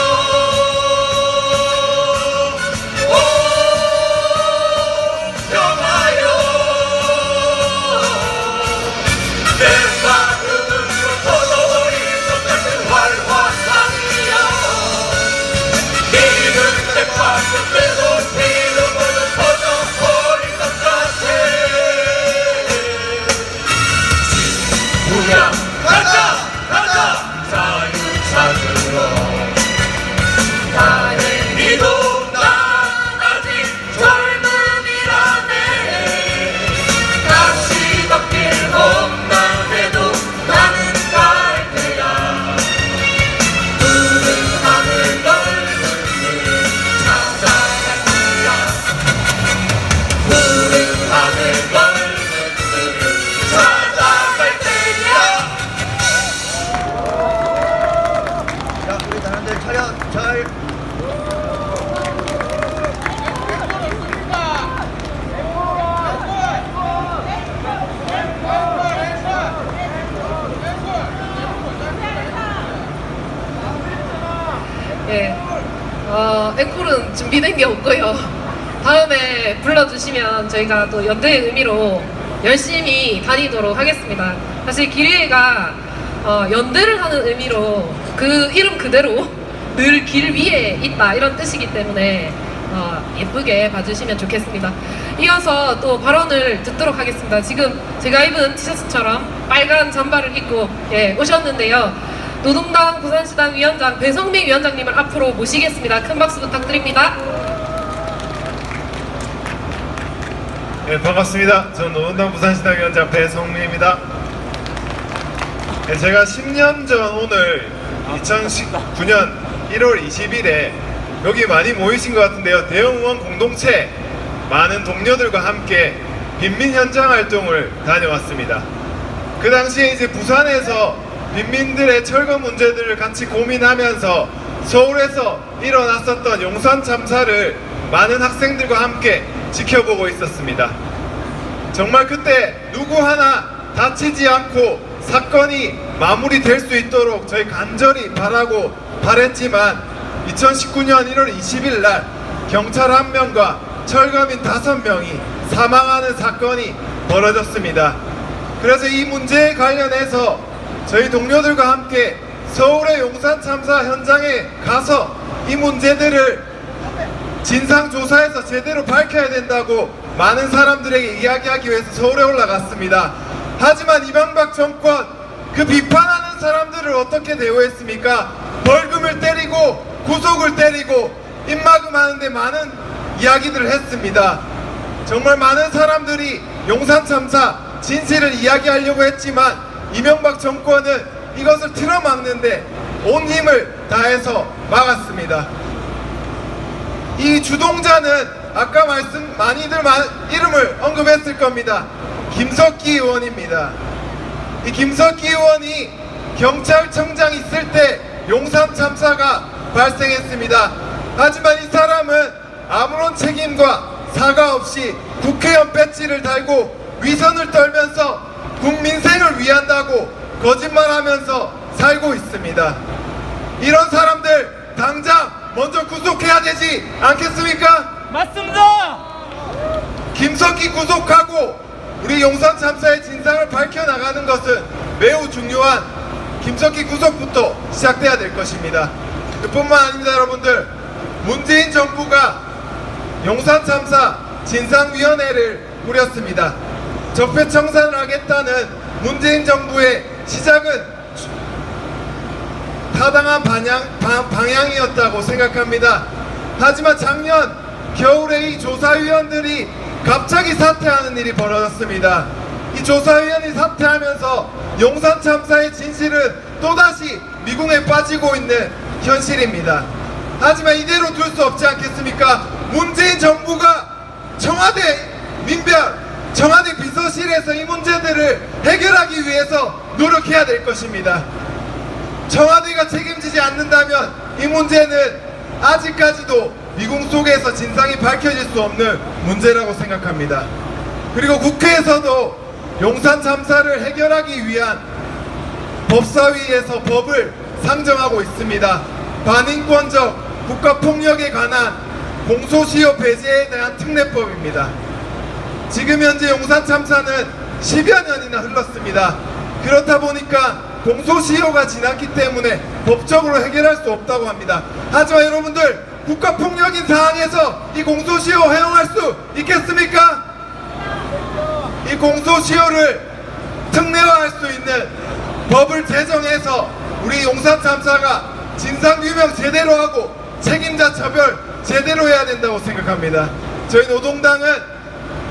오 평화여 내 마음으로 터져버린 것 같은 활화산이여 이는 백화 끝에도 비로고는 터져버린 것 같아 친구야 가자 가자 자유 찾으러 다행히도 난 아직 젊은이라네 다시 바뀔 없나 해도 나는 갈 테야 푸른 하늘 넓은 들을 찾아갈 테야 푸른 하늘 넓은 들을 찾아갈 테야 자, 우리 다른들 차렷 잘. 예. 앵콜은 준비된 게 없고요. 다음에 불러주시면 저희가 또 연대의 의미로 열심히 다니도록 하겠습니다. 사실 길이가 연대를 하는 의미로 그 이름 그대로 늘 길 위에 있다 이런 뜻이기 때문에 예쁘게 봐주시면 좋겠습니다. 이어서 또 발언을 듣도록 하겠습니다. 지금 제가 입은 티셔츠처럼 빨간 잠바를 입고 오셨는데요. 노동당 부산시당 위원장 배성미 위원장님을 앞으로 모시겠습니다. 큰 박수 부탁드립니다. 네, 반갑습니다. 저는 노동당 부산시당 위원장 배성미입니다. 네, 제가 10년 전 오늘 2019년 1월 20일에 여기 많이 모이신 것 같은데요. 대형의원 공동체 많은 동료들과 함께 빈민 현장 활동을 다녀왔습니다. 그 당시에 이제 부산에서 빈민들의 철거 문제들을 같이 고민하면서 서울에서 일어났었던 용산 참사를 많은 학생들과 함께 지켜보고 있었습니다. 정말 그때 누구 하나 다치지 않고 사건이 마무리될 수 있도록 저희 간절히 바랬지만 2019년 1월 20일 날 경찰 1명과 철거민 5명이 사망하는 사건이 벌어졌습니다. 그래서 이 문제에 관련해서 저희 동료들과 함께 서울의 용산 참사 현장에 가서 이 문제들을 진상조사해서 제대로 밝혀야 된다고 많은 사람들에게 이야기하기 위해서 서울에 올라갔습니다. 하지만 이명박 정권 그 비판하는 사람들을 어떻게 대우했습니까? 벌금을 때리고 구속을 때리고 입막음하는데 많은 이야기들을 했습니다. 정말 많은 사람들이 용산 참사 진실을 이야기하려고 했지만 이명박 정권은 이것을 틀어막는데 온 힘을 다해서 막았습니다. 이 주동자는 아까 많이들 이름을 언급했을 겁니다. 김석기 의원입니다. 이 김석기 의원이 경찰청장 있을 때 용산 참사가 발생했습니다. 하지만 이 사람은 아무런 책임과 사과 없이 국회의원 배지를 달고 위선을 떨면서 국민생을 위한다고 거짓말하면서 살고 있습니다. 이런 사람들 당장 먼저 구속해야 되지 않겠습니까? 맞습니다. 김석기 구속하고 우리 용산 참사의 진상을 밝혀나가는 것은 매우 중요한 김석기 구속부터 시작돼야 될 것입니다. 그뿐만 아닙니다. 여러분들, 문재인 정부가 용산 참사 진상위원회를 꾸렸습니다. 적폐청산을 하겠다는 문재인 정부의 시작은 타당한 방향이었다고 생각합니다. 하지만 작년 겨울에 이 조사위원들이 갑자기 사퇴하는 일이 벌어졌습니다. 이 조사위원이 사퇴하면서 용산 참사의 진실은 또다시 미궁에 빠지고 있는 현실입니다. 하지만 이대로 둘 수 없지 않겠습니까? 문재인 정부가 청와대 민변, 청와대 비서실에서 이 문제들을 해결하기 위해서 노력해야 될 것입니다. 청와대가 책임지지 않는다면 이 문제는 아직까지도 미궁 속에서 진상이 밝혀질 수 없는 문제라고 생각합니다. 그리고 국회에서도 용산 참사를 해결하기 위한 법사위에서 법을 상정하고 있습니다. 반인권적 국가폭력에 관한 공소시효 배제에 대한 특례법입니다. 지금 현재 용산 참사는 10여 년이나 흘렀습니다. 그렇다 보니까 공소시효가 지났기 때문에 법적으로 해결할 수 없다고 합니다. 하지만 여러분들, 국가폭력인 상황에서 이 공소시효 허용할 수 있겠습니까? 이 공소시효를 특례화할 수 있는 법을 제정해서 우리 용산 참사가 진상규명 제대로 하고 책임자 처벌 제대로 해야 된다고 생각합니다. 저희 노동당은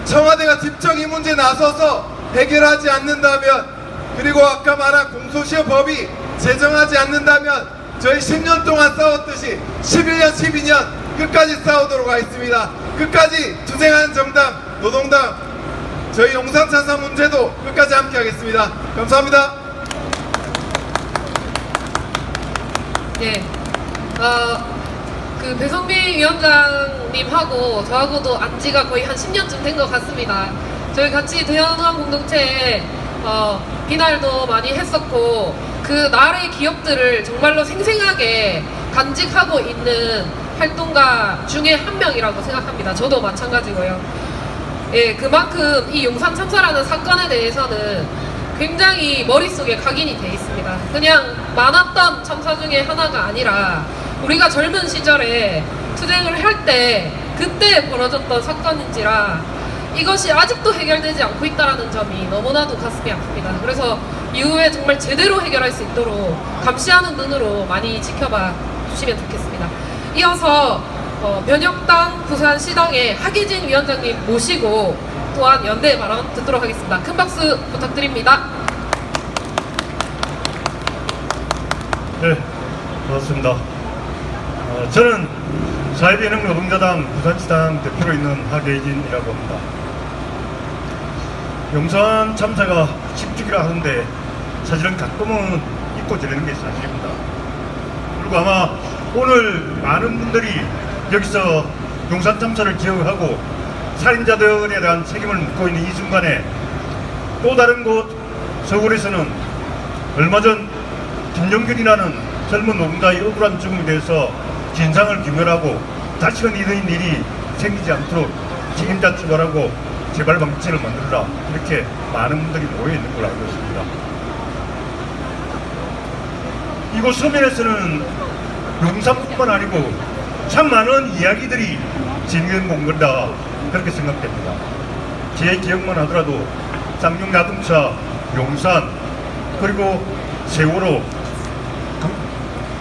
청와대가 직접 이 문제에 나서서 해결하지 않는다면, 그리고 아까 말한 공소시효 법이 제정하지 않는다면 저희 10년 동안 싸웠듯이 11년, 12년 끝까지 싸우도록 하겠습니다. 끝까지 투쟁하는 정당, 노동당, 저희 용산 참사 문제도 끝까지 함께 하겠습니다. 감사합니다. 네. 그 배성민 위원장님하고 저하고도 안지가 거의 한 10년쯤 된 것 같습니다. 저희 같이 대한항 공동체에 비날도 많이 했었고, 그 날의 기억들을 정말로 생생하게 간직하고 있는 활동가 중에 한 명이라고 생각합니다. 저도 마찬가지고요. 예, 그만큼 이 용산 참사라는 사건에 대해서는 굉장히 머릿속에 각인이 돼 있습니다. 그냥 많았던 참사 중에 하나가 아니라 우리가 젊은 시절에 투쟁을 할 때 그때 벌어졌던 사건인지라 이것이 아직도 해결되지 않고 있다는 점이 너무나도 가슴이 아픕니다. 그래서 이후에 정말 제대로 해결할 수 있도록 감시하는 눈으로 많이 지켜봐 주시면 좋겠습니다. 이어서 변혁당 부산시당의 하기진 위원장님 모시고 또한 연대 발언 듣도록 하겠습니다. 큰 박수 부탁드립니다. 네, 반갑습니다. 저는 자유비행노동자당 부산시당 대표로 있는 하계진이라고 합니다. 용산 참사가 10주기라 하는데 사실은 가끔은 잊고 지내는 게 사실입니다. 그리고 아마 오늘 많은 분들이 여기서 용산 참사를 기억하고 살인자들에 대한 책임을 묻고 있는 이 순간에 또 다른 곳 서울에서는 얼마 전 김영균이라는 젊은 노동자의 억울한 죽음에 대해서 진상을 규명하고 다시는 이런 일이 생기지 않도록 책임자 처벌하고 재발 방지를 만들라, 이렇게 많은 분들이 모여 있는 걸로 알고 있습니다. 이곳 서면에서는 용산뿐만 아니고 참 많은 이야기들이 진행 공간다, 그렇게 생각됩니다. 제 기억만 하더라도 쌍용자동차, 용산, 그리고 세월호,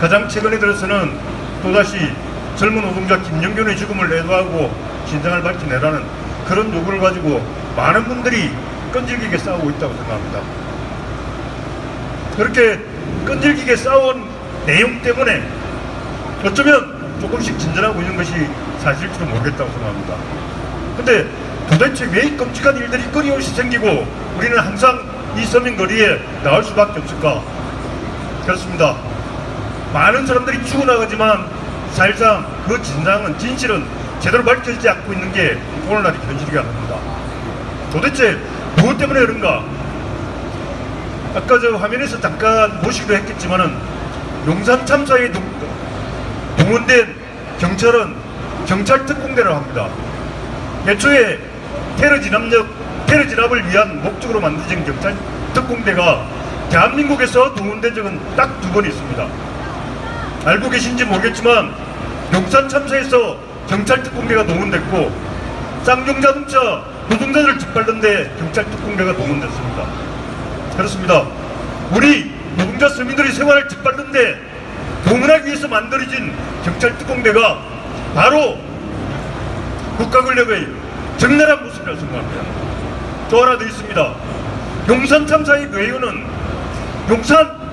가장 최근에 들어서는 또다시 젊은 노동자 김영균의 죽음을 애도하고 진상을 밝혀내라는 그런 요구를 가지고 많은 분들이 끈질기게 싸우고 있다고 생각합니다. 그렇게 끈질기게 싸운 내용 때문에 어쩌면 조금씩 진전하고 있는 것이 사실일지도 모르겠다고 생각합니다. 근데 도대체 왜 이 끔찍한 일들이 끊임없이 생기고 우리는 항상 이 서민거리에 나올 수밖에 없을까? 그렇습니다. 많은 사람들이 죽어나가지만 사실상 그 진실은 제대로 밝혀지지 않고 있는 게 오늘날의 현실이가 됩니다. 도대체 무엇 때문에 그런가? 아까 저 화면에서 잠깐 보시기도 했겠지만은 용산 참사에 동원된 경찰은 경찰 특공대라고 합니다. 애초에 테러 진압을 위한 목적으로 만들어진 경찰 특공대가 대한민국에서 동원된 적은 딱 2번 있습니다. 알고 계신지 모르겠지만 용산 참사에서 경찰 특공대가 동원됐고 쌍용자동차 노동자들을 짓밟는데 경찰 특공대가 동원됐습니다. 그렇습니다. 우리 노동자 서민들의 생활을 짓밟는데 동원하기 위해서 만들어진 경찰 특공대가 바로 국가 권력의 적나라한 모습이라고 생각합니다. 또 하나 더 있습니다. 용산 참사의 외유는 용산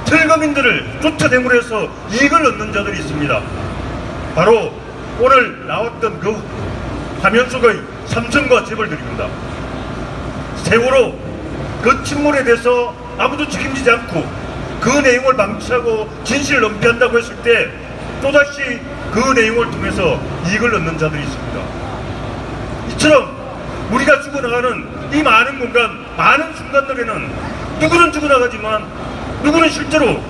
철거민들을 쫓아내므로 해서 이익을 얻는 자들이 있습니다. 바로 오늘 나왔던 그 화면 속의 삼성과 재벌들입니다. 세월호 그 침몰에 대해서 아무도 책임지지 않고 그 내용을 방치하고 진실을 은폐한다고 했을 때 또다시 그 내용을 통해서 이익을 얻는 자들이 있습니다. 이처럼 우리가 죽어나가는 이 많은 공간, 많은 순간들에는 누구는 죽어나가지만 누구는 실제로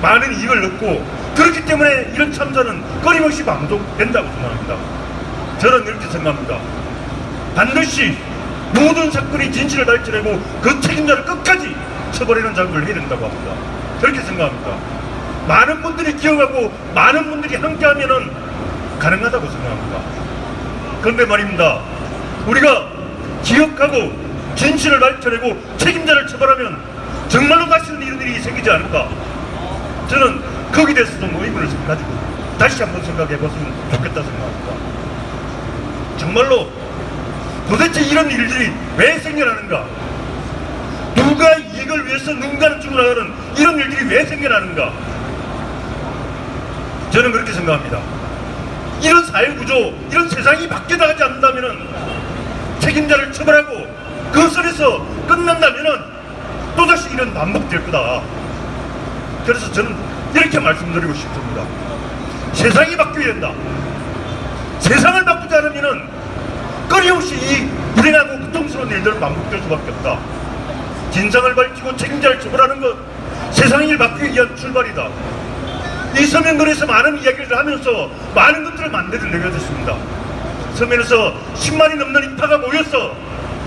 많은 이익을 얻고, 그렇기 때문에 이런 참사는 끊임없이 반복된다고 생각합니다. 저는 이렇게 생각합니다. 반드시 모든 사건의 진실을 밝혀내고 그 책임자를 끝까지 처벌하는 작업을 해야 된다고 합니다. 그렇게 생각합니다. 많은 분들이 기억하고 많은 분들이 함께하면은 가능하다고 생각합니다. 그런데 말입니다. 우리가 기억하고 진실을 밝혀내고 책임자를 처벌하면 정말로 다시는 이런 일이 생기지 않을까? 저는 거기에 대해서 좀 의문을 가지고 다시 한번 생각해 봤으면 좋겠다 생각합니다. 정말로 도대체 이런 일들이 왜 생겨나는가? 누가 이익을 위해서 누군가는 죽어나가는 이런 일들이 왜 생겨나는가? 저는 그렇게 생각합니다. 이런 사회구조, 이런 세상이 바뀌어나가지 않는다면, 책임자를 처벌하고 그 선에서 끝난다면 또다시 이런 반복될 거다. 그래서 저는 이렇게 말씀드리고 싶습니다. 세상이 바뀌어야 된다. 세상을 바꾸지 않으면 끊임없이 이 불행하고 고통스러운 일들은 반복될 수밖에 없다. 진상을 밝히고 책임자를 처벌하는 것, 세상을 바꾸기 위한 출발이다. 이 서면거리에서 많은 이야기를 하면서 많은 것들을 만들어내게 됐습니다. 서면에서 10만이 넘는 인파가 모여서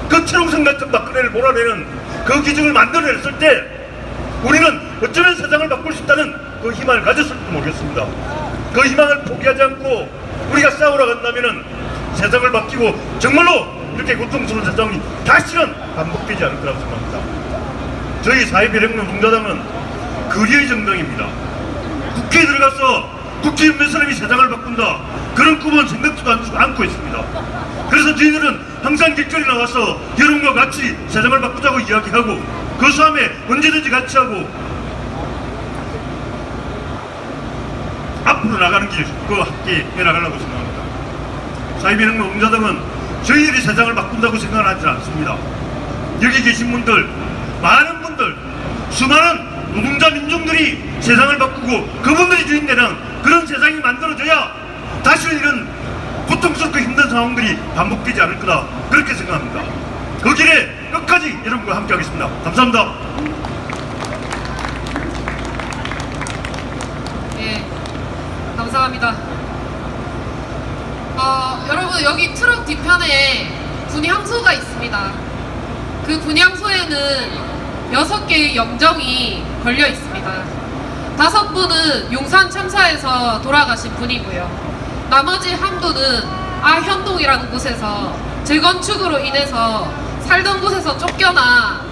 그 철옹성 같은 박근혜를 몰아내는 그 기적을 만들어냈을 때 우리는 어쩌면 세상을 바꿀 수 있다는 그 희망을 가졌을지 모르겠습니다. 그 희망을 포기하지 않고 우리가 싸우러 간다면 세상을 바뀌고 정말로 이렇게 고통스러운 세상이 다시는 반복되지 않을 거라고 생각합니다. 저희 사회비례노동자당은 거리의 정당입니다. 국회에 들어가서 국회의원 몇 사람이 세상을 바꾼다, 그런 꿈은 생각지도 않고 있습니다. 그래서 저희들은 항상 길거리 나와서 여러분과 같이 세상을 바꾸자고 이야기하고 그 싸움에 언제든지 같이 하고 앞으로 나가는 길, 그거 함께 해나가려고 생각합니다. 사회비례노동자당은 저희들이 세상을 바꾼다고 생각하지 않습니다. 여기 계신 분들, 많은 분들, 수많은 노동자 민중들이 세상을 바꾸고 그분들이 주인되는 그런 세상이 만들어져야 다시는 이런 상황들이 반복되지 않을 거다 그렇게 생각합니다. 그 길에 끝까지 여러분과 함께 하겠습니다. 감사합니다. 예, 감사합니다. 여러분 여기 트럭 뒤편에 분향소가 있습니다. 그 분향소에는 6개의 영정이 걸려 있습니다. 5분은 용산 참사에서 돌아가신 분이고요. 나머지 한 분은 아현동이라는 곳에서 재건축으로 인해서 살던 곳에서 쫓겨나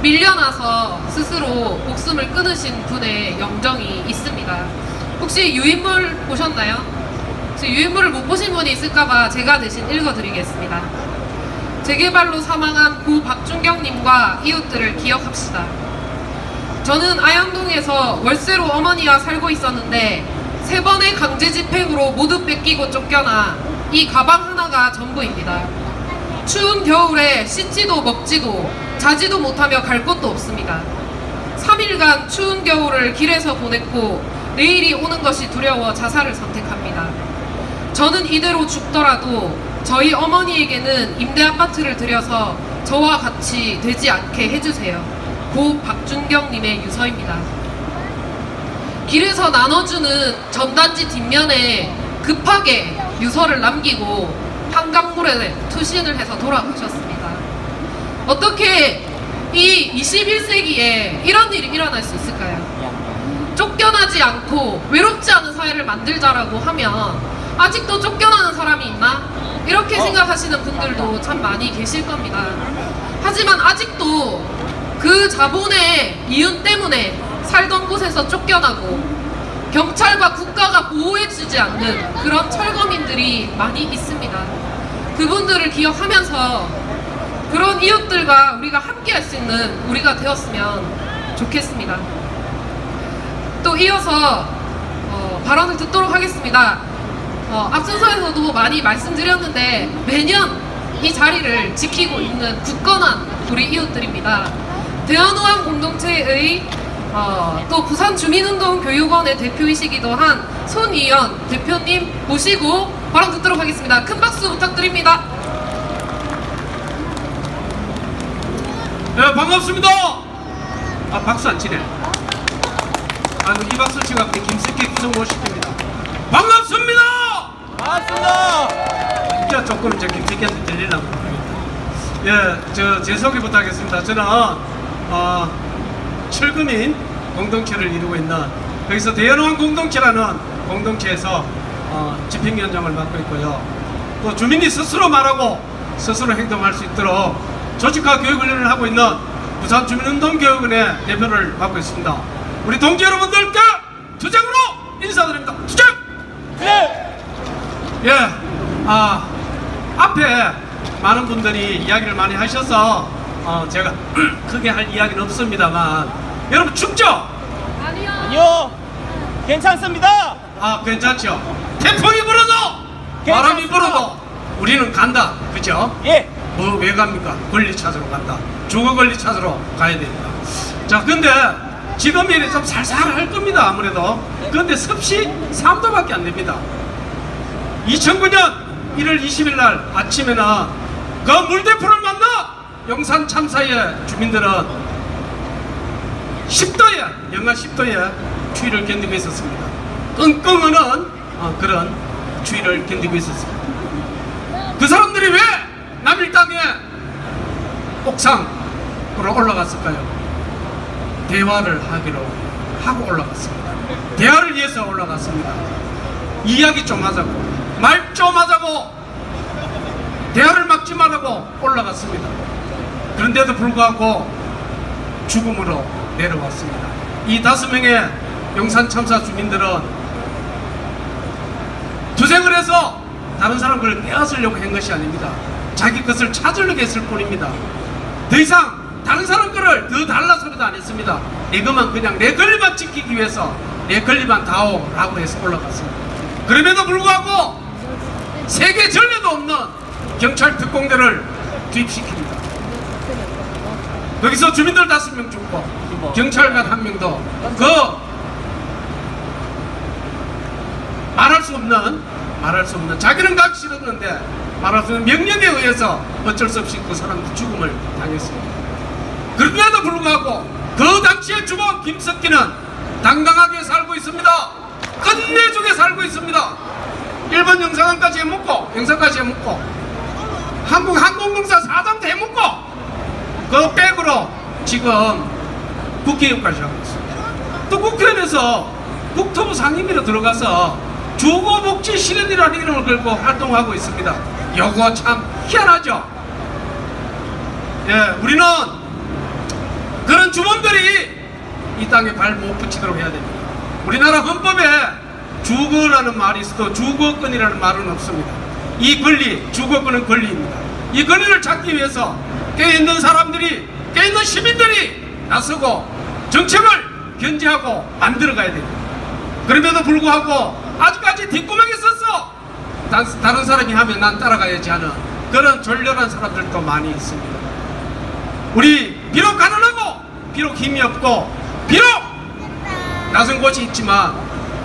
밀려나서 스스로 목숨을 끊으신 분의 영정이 있습니다. 혹시 유인물 보셨나요? 혹시 유인물을 못 보신 분이 있을까봐 제가 대신 읽어드리겠습니다. 재개발로 사망한 고 박준경님과 이웃들을 기억합시다. 저는 아현동에서 월세로 어머니와 살고 있었는데 3번의 강제 집행으로 모두 뺏기고 쫓겨나 이 가방 하나가 전부입니다. 추운 겨울에 씻지도 먹지도 자지도 못하며 갈 곳도 없습니다. 3일간 추운 겨울을 길에서 보냈고 내일이 오는 것이 두려워 자살을 선택합니다. 저는 이대로 죽더라도 저희 어머니에게는 임대 아파트를 들여서 저와 같이 되지 않게 해주세요. 고 박준경님의 유서입니다. 길에서 나눠주는 전단지 뒷면에 급하게 유서를 남기고 한강물에 투신을 해서 돌아가셨습니다. 어떻게 이 21세기에 이런 일이 일어날 수 있을까요? 쫓겨나지 않고 외롭지 않은 사회를 만들자라고 하면 아직도 쫓겨나는 사람이 있나? 이렇게 생각하시는 분들도 참 많이 계실 겁니다. 하지만 아직도 그 자본의 이윤 때문에 살던 곳에서 쫓겨나고 경찰과 국가가 보호해주지 않는 그런 철거민들이 많이 있습니다. 그분들을 기억하면서 그런 이웃들과 우리가 함께 할 수 있는 우리가 되었으면 좋겠습니다. 또 이어서 발언을 듣도록 하겠습니다. 앞순서에서도 많이 말씀드렸는데 매년 이 자리를 지키고 있는 굳건한 우리 이웃들입니다. 대한우한 공동체의 또 부산주민운동교육원의 대표이시기도 한 손이연 대표님 모시고 발언 듣도록 하겠습니다. 큰 박수 부탁드립니다. 네, 반갑습니다. 박수 안 치네. 이 박수 치가 김석기 구성 모십니다. 반갑습니다. 반갑습니다. 진짜 조금 이제 김석기한테 들리려고. 예, 제 소개부터 하겠습니다. 저는 철거민 공동체를 이루고 있는 거기서 대연원 공동체라는 공동체에서 집행위원장을 맡고 있고요. 또 주민이 스스로 말하고 스스로 행동할 수 있도록 조직화 교육훈련을 하고 있는 부산주민운동교육원의 대표를 맡고 있습니다. 우리 동지 여러분들께 투쟁으로 인사드립니다. 투쟁! 네! 예, 앞에 많은 분들이 이야기를 많이 하셔서 제가 크게 할 이야기는 없습니다만 여러분 춥죠? 아니요 괜찮습니다. 괜찮죠? 태풍이 불어도 바람이 불어도 우리는 간다, 그죠? 예. 왜 갑니까? 권리 찾으러 간다. 주거 권리 찾으러 가야 됩니다. 자, 근데 지금 일이 좀 살살할 겁니다. 아무래도. 근데 습시 3도밖에 안 됩니다. 2009년 1월 20일 날 아침에는 그 물대포를 만나 용산 참사의 주민들은 10도에, 영하 10도에 추위를 견디고 있었습니다. 끙끙하는 그런 추위를 견디고 있었습니다. 그 사람들이 왜 남일 땅에 옥상으로 올라갔을까요? 대화를 하기로 하고 올라갔습니다. 대화를 위해서 올라갔습니다. 이야기 좀 하자고, 말 좀 하자고, 대화를 막지 말라고 올라갔습니다. 그런데도 불구하고 죽음으로 내려왔습니다. 이 5명의 용산 참사 주민들은 투쟁을 해서 다른 사람 걸 빼앗으려고 한 것이 아닙니다. 자기 것을 찾으려고 했을 뿐입니다. 더 이상 다른 사람 거를 더 달라 소리도 안 했습니다. 내 것만 그냥 내 권리만 지키기 위해서 내 권리만 다오라고 해서 올라갔습니다. 그럼에도 불구하고 세계 전례도 없는 경찰 특공대를 투입시킵니다. 거기서 주민들 5명 죽고 경찰관 1명도 말할 수 없는 자기는 가기 싫었는데 말할 수 있는 명령에 의해서 어쩔 수 없이 그 사람도 죽음을 당했습니다. 그럼에도 불구하고 그 당시의 주범 김석기는 당당하게 살고 있습니다. 끝내주게 살고 있습니다. 일본 영사관까지 해먹고, 영사까지 해먹고, 한국 항공공사 사장도 해먹고, 그 백으로 지금 국회의원까지 하고 있습니다. 또 국회의원에서 국토부 상임위로 들어가서 주거복지 실현이라는 이름을 걸고 활동하고 있습니다. 요거 참 희한하죠? 예, 우리는 그런 주범들이 이 땅에 발 못 붙이도록 해야 됩니다. 우리나라 헌법에 주거라는 말이 있어도 주거권이라는 말은 없습니다. 이 권리, 주거권은 권리입니다. 이 권리를 찾기 위해서 깨어있는 사람들이, 깨어있는 시민들이 나서고 정책을 견제하고 만들어가야 됩니다. 그럼에도 불구하고 아직까지 뒷구멍에 있었어 다른 사람이 하면 난 따라가야지 하는 그런 졸렬한 사람들도 많이 있습니다. 우리 비록 가난하고 비록 힘이 없고 비록 낯선 곳이 있지만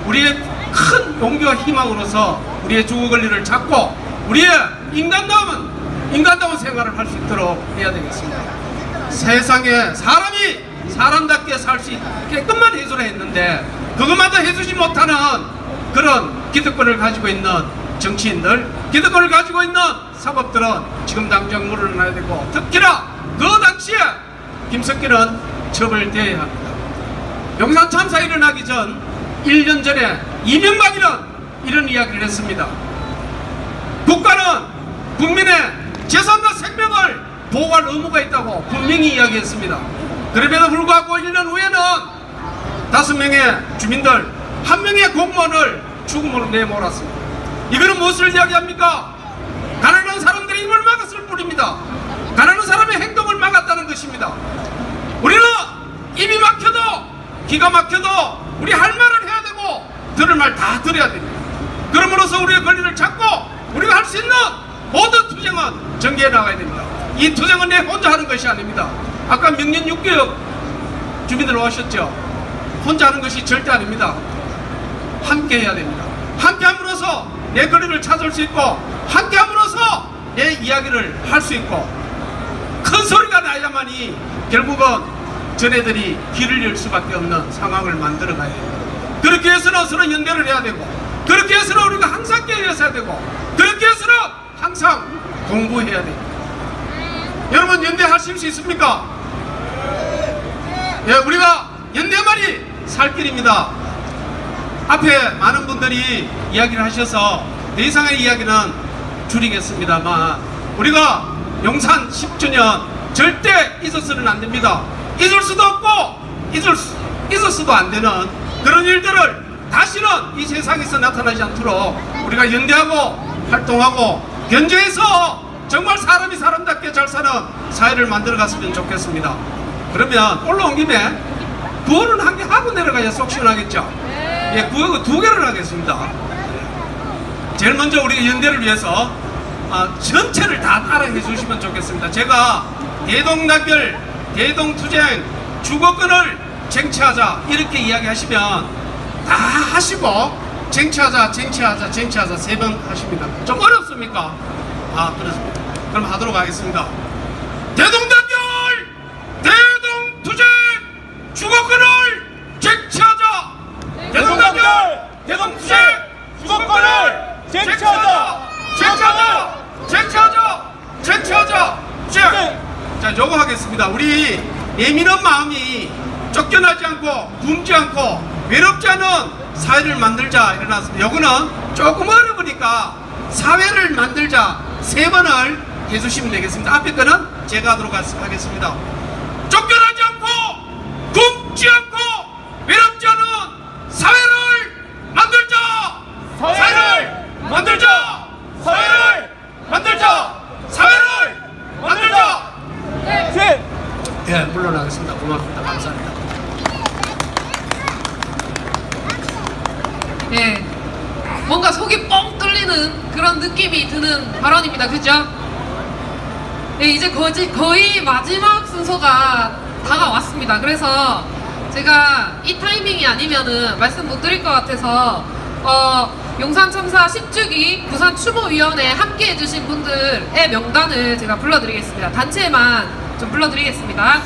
우리의 큰 용기와 희망으로서 우리의 주거 권리를 찾고 우리의 인간다운 생활을 할 수 있도록 해야 되겠습니다. 세상에 사람이 사람답게 살 수 있게끔만 해주라 했는데 그것마저 해주지 못하는 그런 기득권을 가지고 있는 정치인들, 기득권을 가지고 있는 사법들은 지금 당장 물러나야 되고 특히나 그 당시에 김석기는 처벌되어야 합니다. 용산 참사 일어나기 전 1년 전에 이명박이는 이런 이야기를 했습니다. 국가는 국민의 재산과 생명을 보호할 의무가 있다고 분명히 이야기했습니다. 그럼에도 불구하고 1년 후에는 5명의 주민들, 1명의 공무원을 죽음으로 내몰았습니다. 이거는 무엇을 이야기합니까? 가난한 사람들의 입을 막았을 뿐입니다. 가난한 사람의 행동을 막았다는 것입니다. 우리는 입이 막혀도 기가 막혀도 우리 할 말을 해야 되고 들을 말 다 들어야 됩니다. 그럼으로써 우리의 권리를 찾고 우리가 할 수 있는 모든 투쟁은 전개해 나가야 됩니다. 이 투쟁은 내 혼자 하는 것이 아닙니다. 아까 명년 6개역 주민들 오셨죠? 혼자 하는 것이 절대 아닙니다. 함께 해야 됩니다. 함께 함으로써 내 권리를 찾을 수 있고 함께 함으로써 내 이야기를 할 수 있고 큰 소리가 나야만이 결국은 전애들이 귀를 열 수밖에 없는 상황을 만들어 가야 됩니다. 그렇게 해서는 서로 연대를 해야 되고 그렇게 해서는 우리가 항상 깨어서 해야 되고 그렇게 해서는 항상 공부해야 됩니다. 여러분 연대하실 수 있습니까? 예, 우리가 연대만이 살 길입니다. 앞에 많은 분들이 이야기를 하셔서 더 이상의 이야기는 줄이겠습니다만 우리가 용산 10주년 절대 잊어서는 안 됩니다. 잊을 수도 없고 잊어서도 안 되는 그런 일들을 다시는 이 세상에서 나타나지 않도록 우리가 연대하고 활동하고 견제해서 정말 사람이 사람답게 잘 사는 사회를 만들어 갔으면 좋겠습니다. 그러면 올라온 김에 구호는 한 개 하고 내려가야 속 시원하겠죠? 예, 구호 2개를 하겠습니다. 제일 먼저 우리 연대를 위해서 전체를 다 따라해 주시면 좋겠습니다. 제가 대동단결, 대동투쟁, 주거권을 쟁취하자 이렇게 이야기하시면 다 하시고 쟁취하자 3번 하십니다. 좀 어렵습니까? 그렇습니다. 그럼 하도록 하겠습니다. 대동단결, 대동투쟁, 주거권을 쟁취하자. 대동단결, 대동투쟁, 주거권을 쟁취하자. 자, 요거 하겠습니다. 우리 예민한 마음이 쫓겨나지 않고 굶지 않고 외롭지 않은 사회를 만들자 일어났습니다. 요거는 조금 어려우니까 사회를 만들자 3번을 해주시면 되겠습니다. 앞에 거는 제가 하도록 하겠습니다. 쫓겨나지 않고 굶지 않고 외롭지 않은 사회를 만들자. 사회를 만들자. 예, 물러나겠습니다. 고맙습니다. 감사합니다. 예, 뭔가 속이 뻥 뚫리는 그런 느낌이 드는 발언입니다. 그죠? 예, 이제 거의 마지막 순서가 다가왔습니다. 그래서 제가 이 타이밍이 아니면은 말씀 못 드릴 것 같아서 용산 참사 10주기 부산 추모위원회 함께 해주신 분들의 명단을 제가 불러드리겠습니다. 단체만 좀 불러드리겠습니다.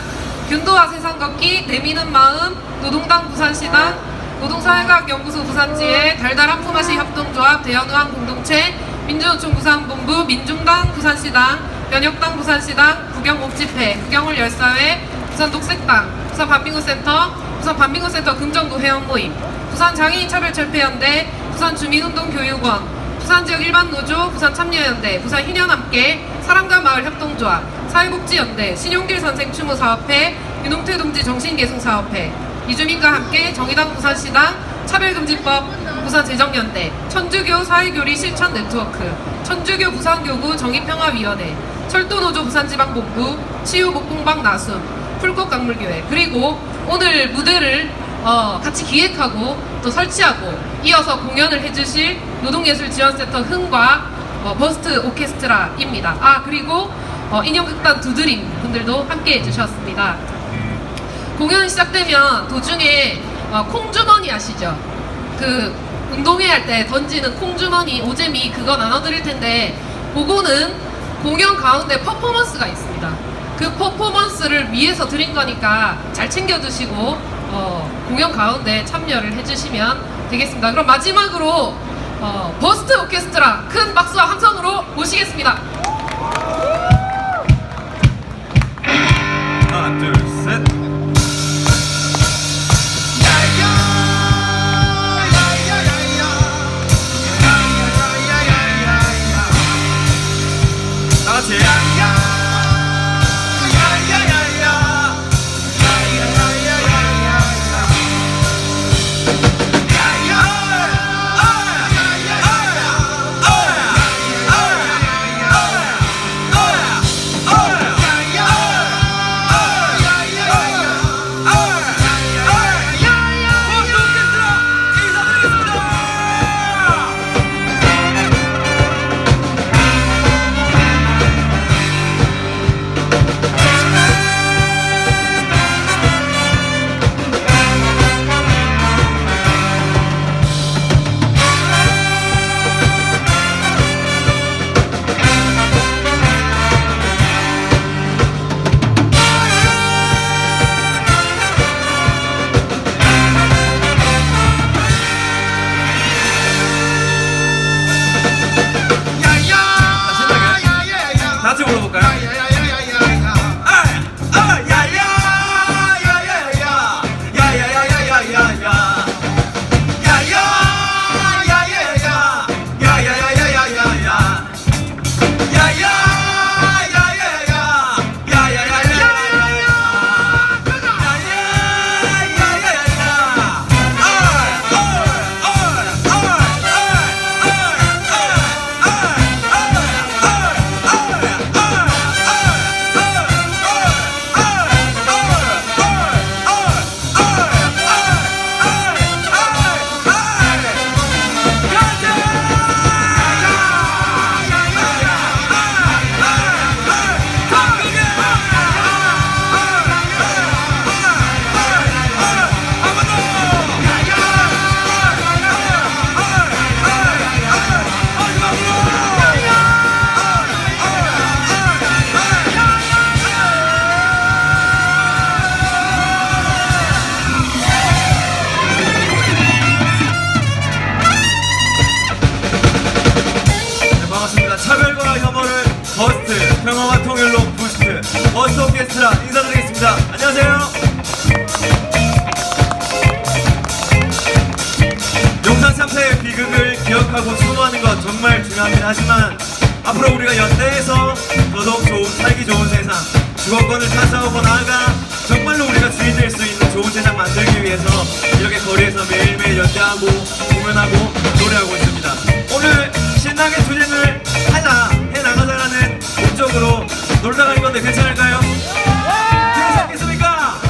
균도와 세상 걷기, 내미는 마음, 노동당 부산시당, 노동사회과학연구소 부산지회, 달달한 품앗이 협동조합, 대연우한 공동체, 민주노총 부산본부, 민중당 부산시당, 변혁당 부산시당, 부경옥집회, 부경울 열사회, 부산독색당, 부산반민구센터, 부산반민구센터 금정구 회원모임, 부산장애인차별철폐연대, 부산주민운동교육원, 부산지역 일반노조, 부산참여연대, 부산희년함께, 사람과 마을협동조합, 사회복지연대, 신용길 선생추모사업회, 윤홍태 동지 정신계승사업회, 이주민과 함께 정의당 부산시당, 차별금지법 부산재정연대, 천주교 사회교리 실천 네트워크, 천주교 부산교구 정의평화위원회, 철도노조 부산지방본부, 치유목공방 나숨, 풀꽃강물교회, 그리고 오늘 무대를 같이 기획하고 또 설치하고 이어서 공연을 해주실 노동예술지원센터 흥과 버스트 오케스트라입니다. 그리고 인형극단 두드림 분들도 함께 해주셨습니다. 공연 시작되면 도중에 콩주머니 아시죠? 그 운동회 할 때 던지는 콩주머니 오재미 그거 나눠드릴 텐데 그거는 공연 가운데 퍼포먼스가 있습니다. 그 퍼포먼스를 위해서 드린 거니까 잘 챙겨주시고 공연 가운데 참여를 해주시면 되겠습니다. 그럼 마지막으로 버스트 오케스트라 큰 박수와 함성으로 모시겠습니다. 하나 둘 셋. 다같이 다시 불러볼까요? 차별과 혐오를 버스트, 평화와 통일로 부스트, 버스트 오케스트라 인사드리겠습니다. 안녕하세요. 용산 참사의 비극을 기억하고 추모하는 것 정말 중요합니다. 하지만 앞으로 우리가 연대해서 더더욱 살기 좋은 세상, 주거권을 찾아오고 나아가 정말로 우리가 주인 될 수 있는 좋은 세상 만들기 위해서 이렇게 거리에서 매일매일 연대하고 공연하고 노래하고 있습니다. 오늘 신나게 투쟁을 해나가자라는 목적으로 놀다 가는 건데 괜찮을까요? 괜찮겠습니까?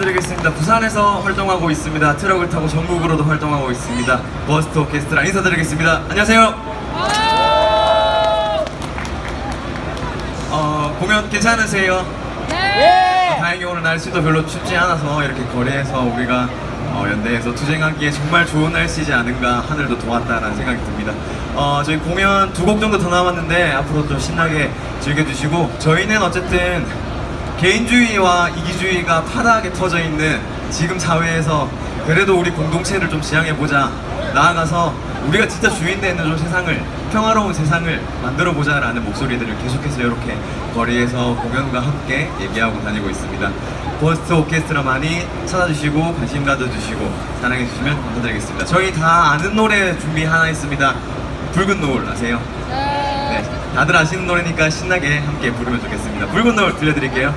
인사드리겠습니다. 부산에서 활동하고 있습니다. 트럭을 타고 전국으로도 활동하고 있습니다. 버스트 오케스트라 인사드리겠습니다. 안녕하세요. 공연 괜찮으세요? 네. 다행히 오늘 날씨도 별로 춥지 않아서 이렇게 거리에서 우리가 연대에서 투쟁하기에 정말 좋은 날씨지 않은가, 하늘도 도왔다라는 생각이 듭니다. 저희 공연 2곡 정도 더 남았는데 앞으로 좀 신나게 즐겨주시고, 저희는 어쨌든 개인주의와 이기주의가 파다하게 터져 있는 지금 사회에서 그래도 우리 공동체를 좀 지향해보자, 나아가서 우리가 진짜 주인 되는 좀 세상을, 평화로운 세상을 만들어보자 라는 목소리들을 계속해서 이렇게 거리에서 공연과 함께 얘기하고 다니고 있습니다. 버스트 오케스트라 많이 찾아주시고 관심 가져주시고 사랑해주시면 감사드리겠습니다. 저희 다 아는 노래 준비 하나 있습니다. 붉은 노을 아세요? 네, 다들 아시는 노래니까 신나게 함께 부르면 좋겠습니다. 붉은 노을 들려드릴게요.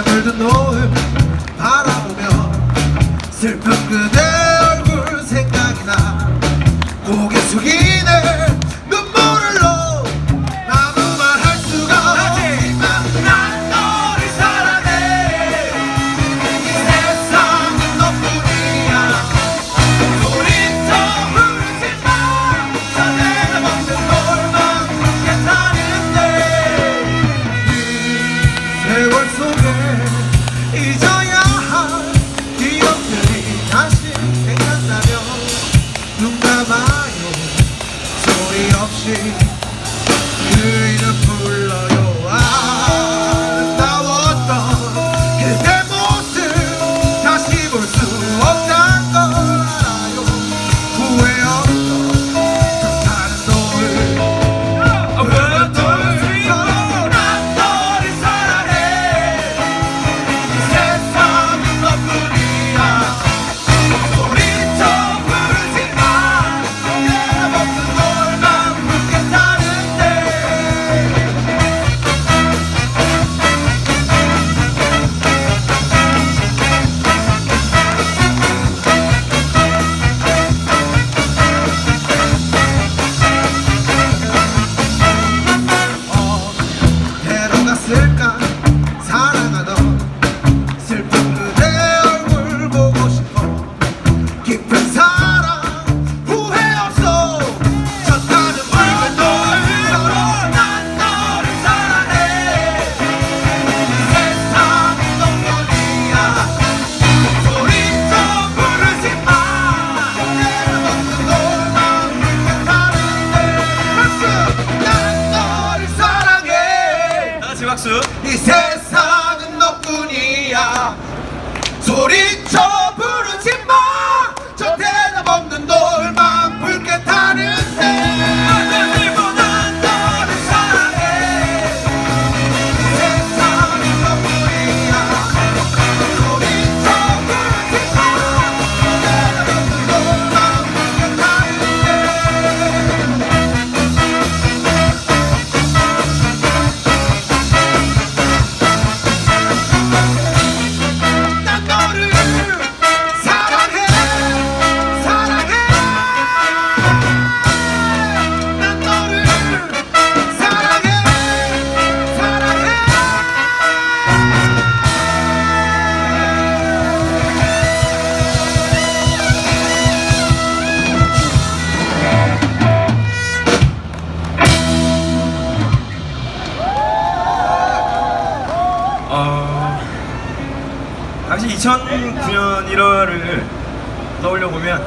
물든 노을 바라보며 슬픈 그대 얼굴 생각이 나 고개 숙이네 눈물로 아무 말 할 수가 없지만 난 너를 사랑해 이 세상은 너뿐이야 소리쳐 부르지마 전에 먹는 돌만 괜찮은데 세월 속에 잊어야 할 기억들이 다시 생각나면 눈 감아요 소리 없이 그 이름 불러요 아름다웠던 그대 모습 다시 볼 수 없단 걸 알아요 후회 없던 그 다른 노을 왜 돌리고 난 너를 사랑해 이 세상은 너뿐이야 소리쳐 부르지마 내가 먹는 돌만 붉게 타는데 데려갔을까 사랑하던 슬픈 그대 얼굴 보고 싶어 깊은 사랑 후회 없어 젖가는 붉은 노을로 난 너를 사랑해 이 세상은 너뿐이야 소리쳐 부르지마 내가 먹는 돌만 붉게 타는데 박수 난 너를 사랑해 다같이 박수. 이 세상은 너뿐이야 소리쳐 부르지마 저 대답 없는 돌만 붉게 타는데 난 너를 사랑해 이 세상은 너뿐이야 소리쳐 부르지마 대답 없는 돌만 붉게 타는데 난 너를 사랑해 사랑해 난 너를 사랑해 사랑해 당시 2009년 1월을 떠올려 보면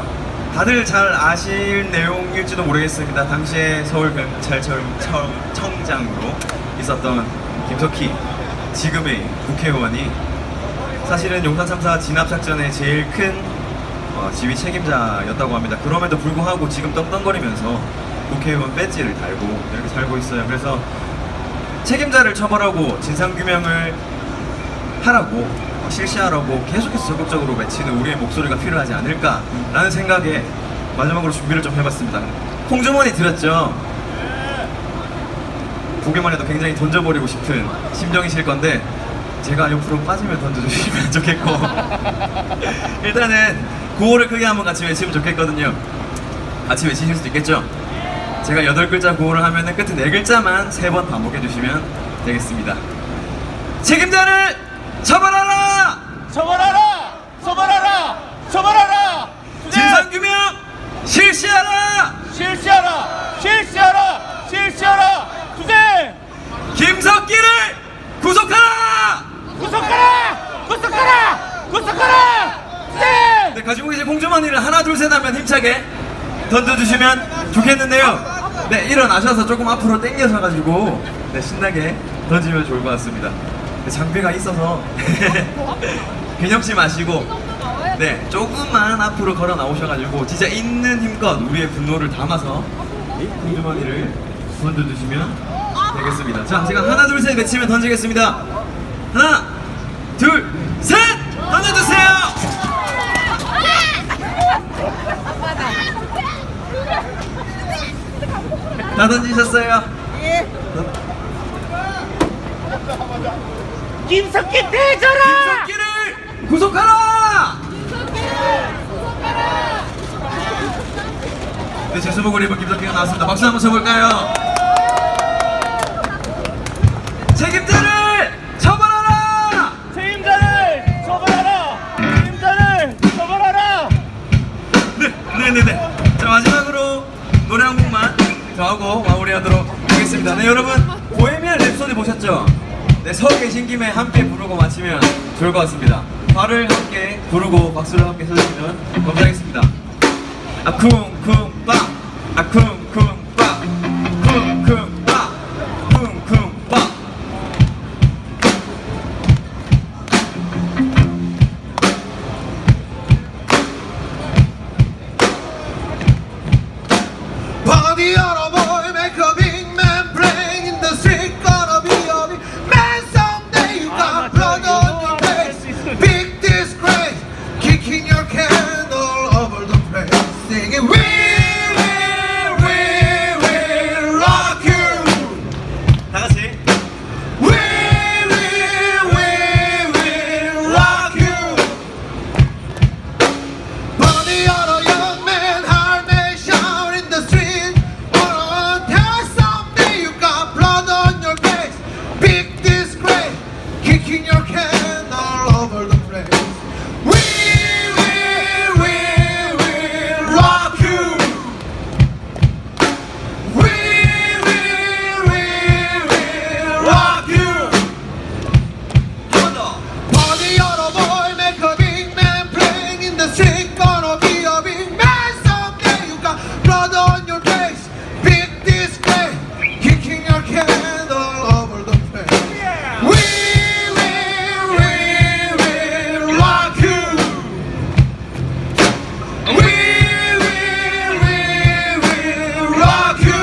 다들 잘 아실 내용일지도 모르겠습니다. 당시에 서울경찰청장으로 있었던 김석희 지금의 국회의원이 사실은 용산 3사 진압작전의 제일 큰 지휘 책임자였다고 합니다. 그럼에도 불구하고 지금 떵떵거리면서 국회의원 배지를 달고 이렇게 살고 있어요. 그래서 책임자를 처벌하고 진상규명을 하라고 실시하라고 계속해서 적극적으로 외치는 우리의 목소리가 필요하지 않을까라는 생각에 마지막으로 준비를 좀 해봤습니다. 홍주머니 들었죠? 보기만 해도 굉장히 던져버리고 싶은 심정이실 건데 제가 옆으로 빠지면 던져주시면 좋겠고 일단은 구호를 크게 한번 같이 외치면 좋겠거든요. 같이 외치실 수도 있겠죠? 제가 8글자 구호를 하면은 끝에 4글자만 3번 반복해주시면 되겠습니다. 책임자를 처벌하라! 처벌하라! 처벌하라! 처벌하라! 진상규명 실시하라! 실시하라! 실시하라! 실시하라! 투쟁! 김석기를 구속하라! 구속하라! 구속하라! 구속하라! 투쟁! 네, 가지고 계신 공주머니를 하나 둘 셋 하면 힘차게 던져주시면 좋겠는데요. 네, 일어나셔서 조금 앞으로 당겨서 가지고 네, 신나게 던지면 좋을 것 같습니다. 네, 장비가 있어서 균형치 마시고 네, 조금만 앞으로 걸어 나오셔가지고 진짜 있는 힘껏 우리의 분노를 담아서 공주머니를 던져주시면 되겠습니다. 자, 제가 하나 둘 셋 외치면 던지겠습니다. 하나 둘 셋 던져주세요. 다 던지셨어요? 김석기 대저라! 김석기를 구속하라! 네, 제수복을 입은 김석기가 나왔습니다. 박수 한번 쳐볼까요? 책임자를 처벌하라! 책임자를 처벌하라! 책임자를 처벌하라! 네네네. 자, 마지막으로 노래 한 곡만 더 하고 마무리하도록 하겠습니다. 네, 여러분 보헤미안 랩소디 보셨죠? 네, 서 계신 김에 함께 부르고 마치면 좋을 것 같습니다. 발을 함께 부르고 박수를 함께 쳐주시면 감사하겠습니다. 아쿵쿵빠 아쿵쿵빠 쿵쿵빠 쿵쿵빠. Party on a boy, make a big man playing in the street. Gonna be a big man someday. You got blood on your face, big disgrace, kicking your can all over the place, singing we rock you. 다 같이. We rock you. Party on a young man, heart may shout in the street. Oh, tell someday you got blood on your face, big disgrace, kicking your can all over the place. We rock you. We rock you. Party on a boy, make a big man playing in the street. Gonna be a big man someday. You got blood on your face, big disgrace, kicking your can all over the place. We rock you. We rock you.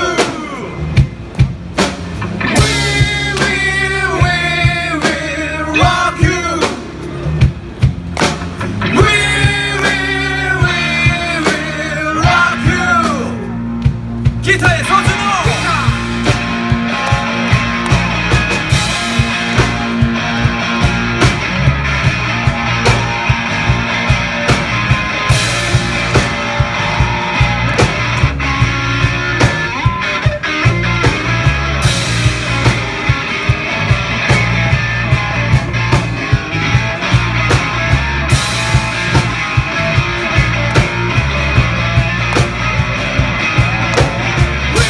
Rock you. Rock you. 기타의 서준호. We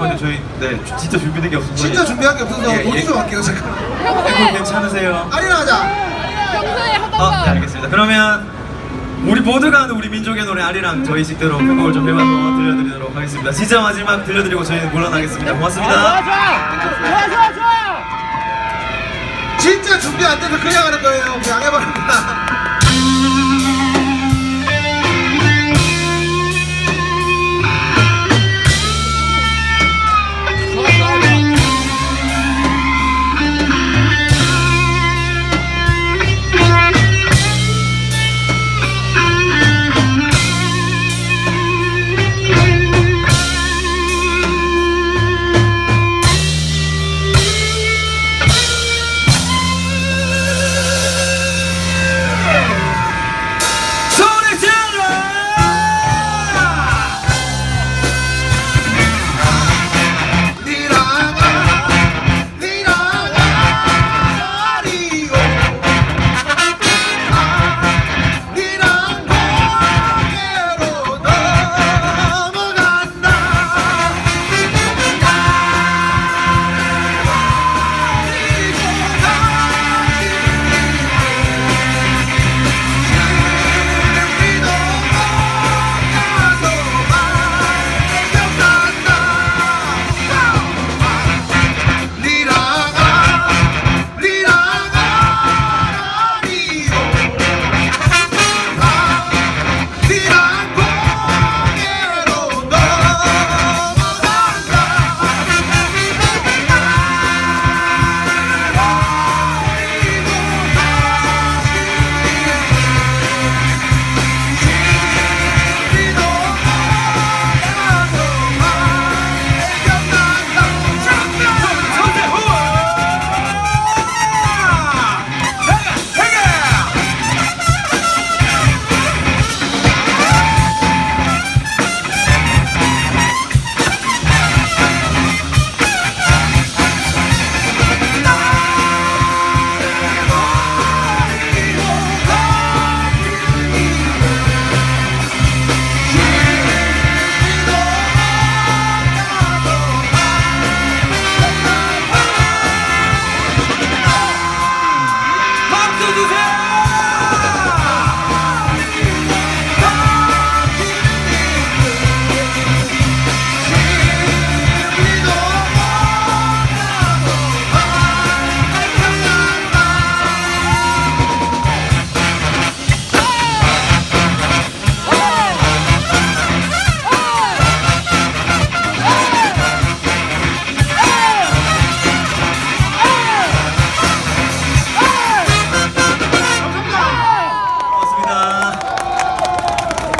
잠깐만요. 저희 진짜 준비된 게 없어서. 진짜 준비한 게 없어서 논의 좀 할게요. 잠깐. 앵콜 괜찮으세요? 아리랑하자. 평소에 하던 네, 거. 알겠습니다. 그러면 우리 모두가 아는 우리 민족의 노래 아리랑 저희 식대로 편곡을 좀 해봐서 들려드리도록 하겠습니다. 진짜 마지막 들려드리고 저희는 물러나겠습니다. 고맙습니다. 좋아. 진짜 준비 안 돼서 그냥 하는 거예요. 양해 바랍니다.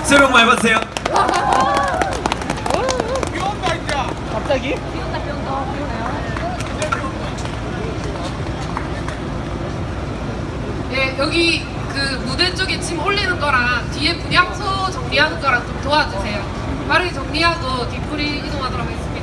새해 복 많이 받으세요. 갑자기? 예, 여기 그 무대 쪽에 짐 올리는 거랑 뒤에 분향소 정리하는 거랑 좀 도와주세요. 빠르게 정리하고 뒤풀이 이동하도록 하겠습니다.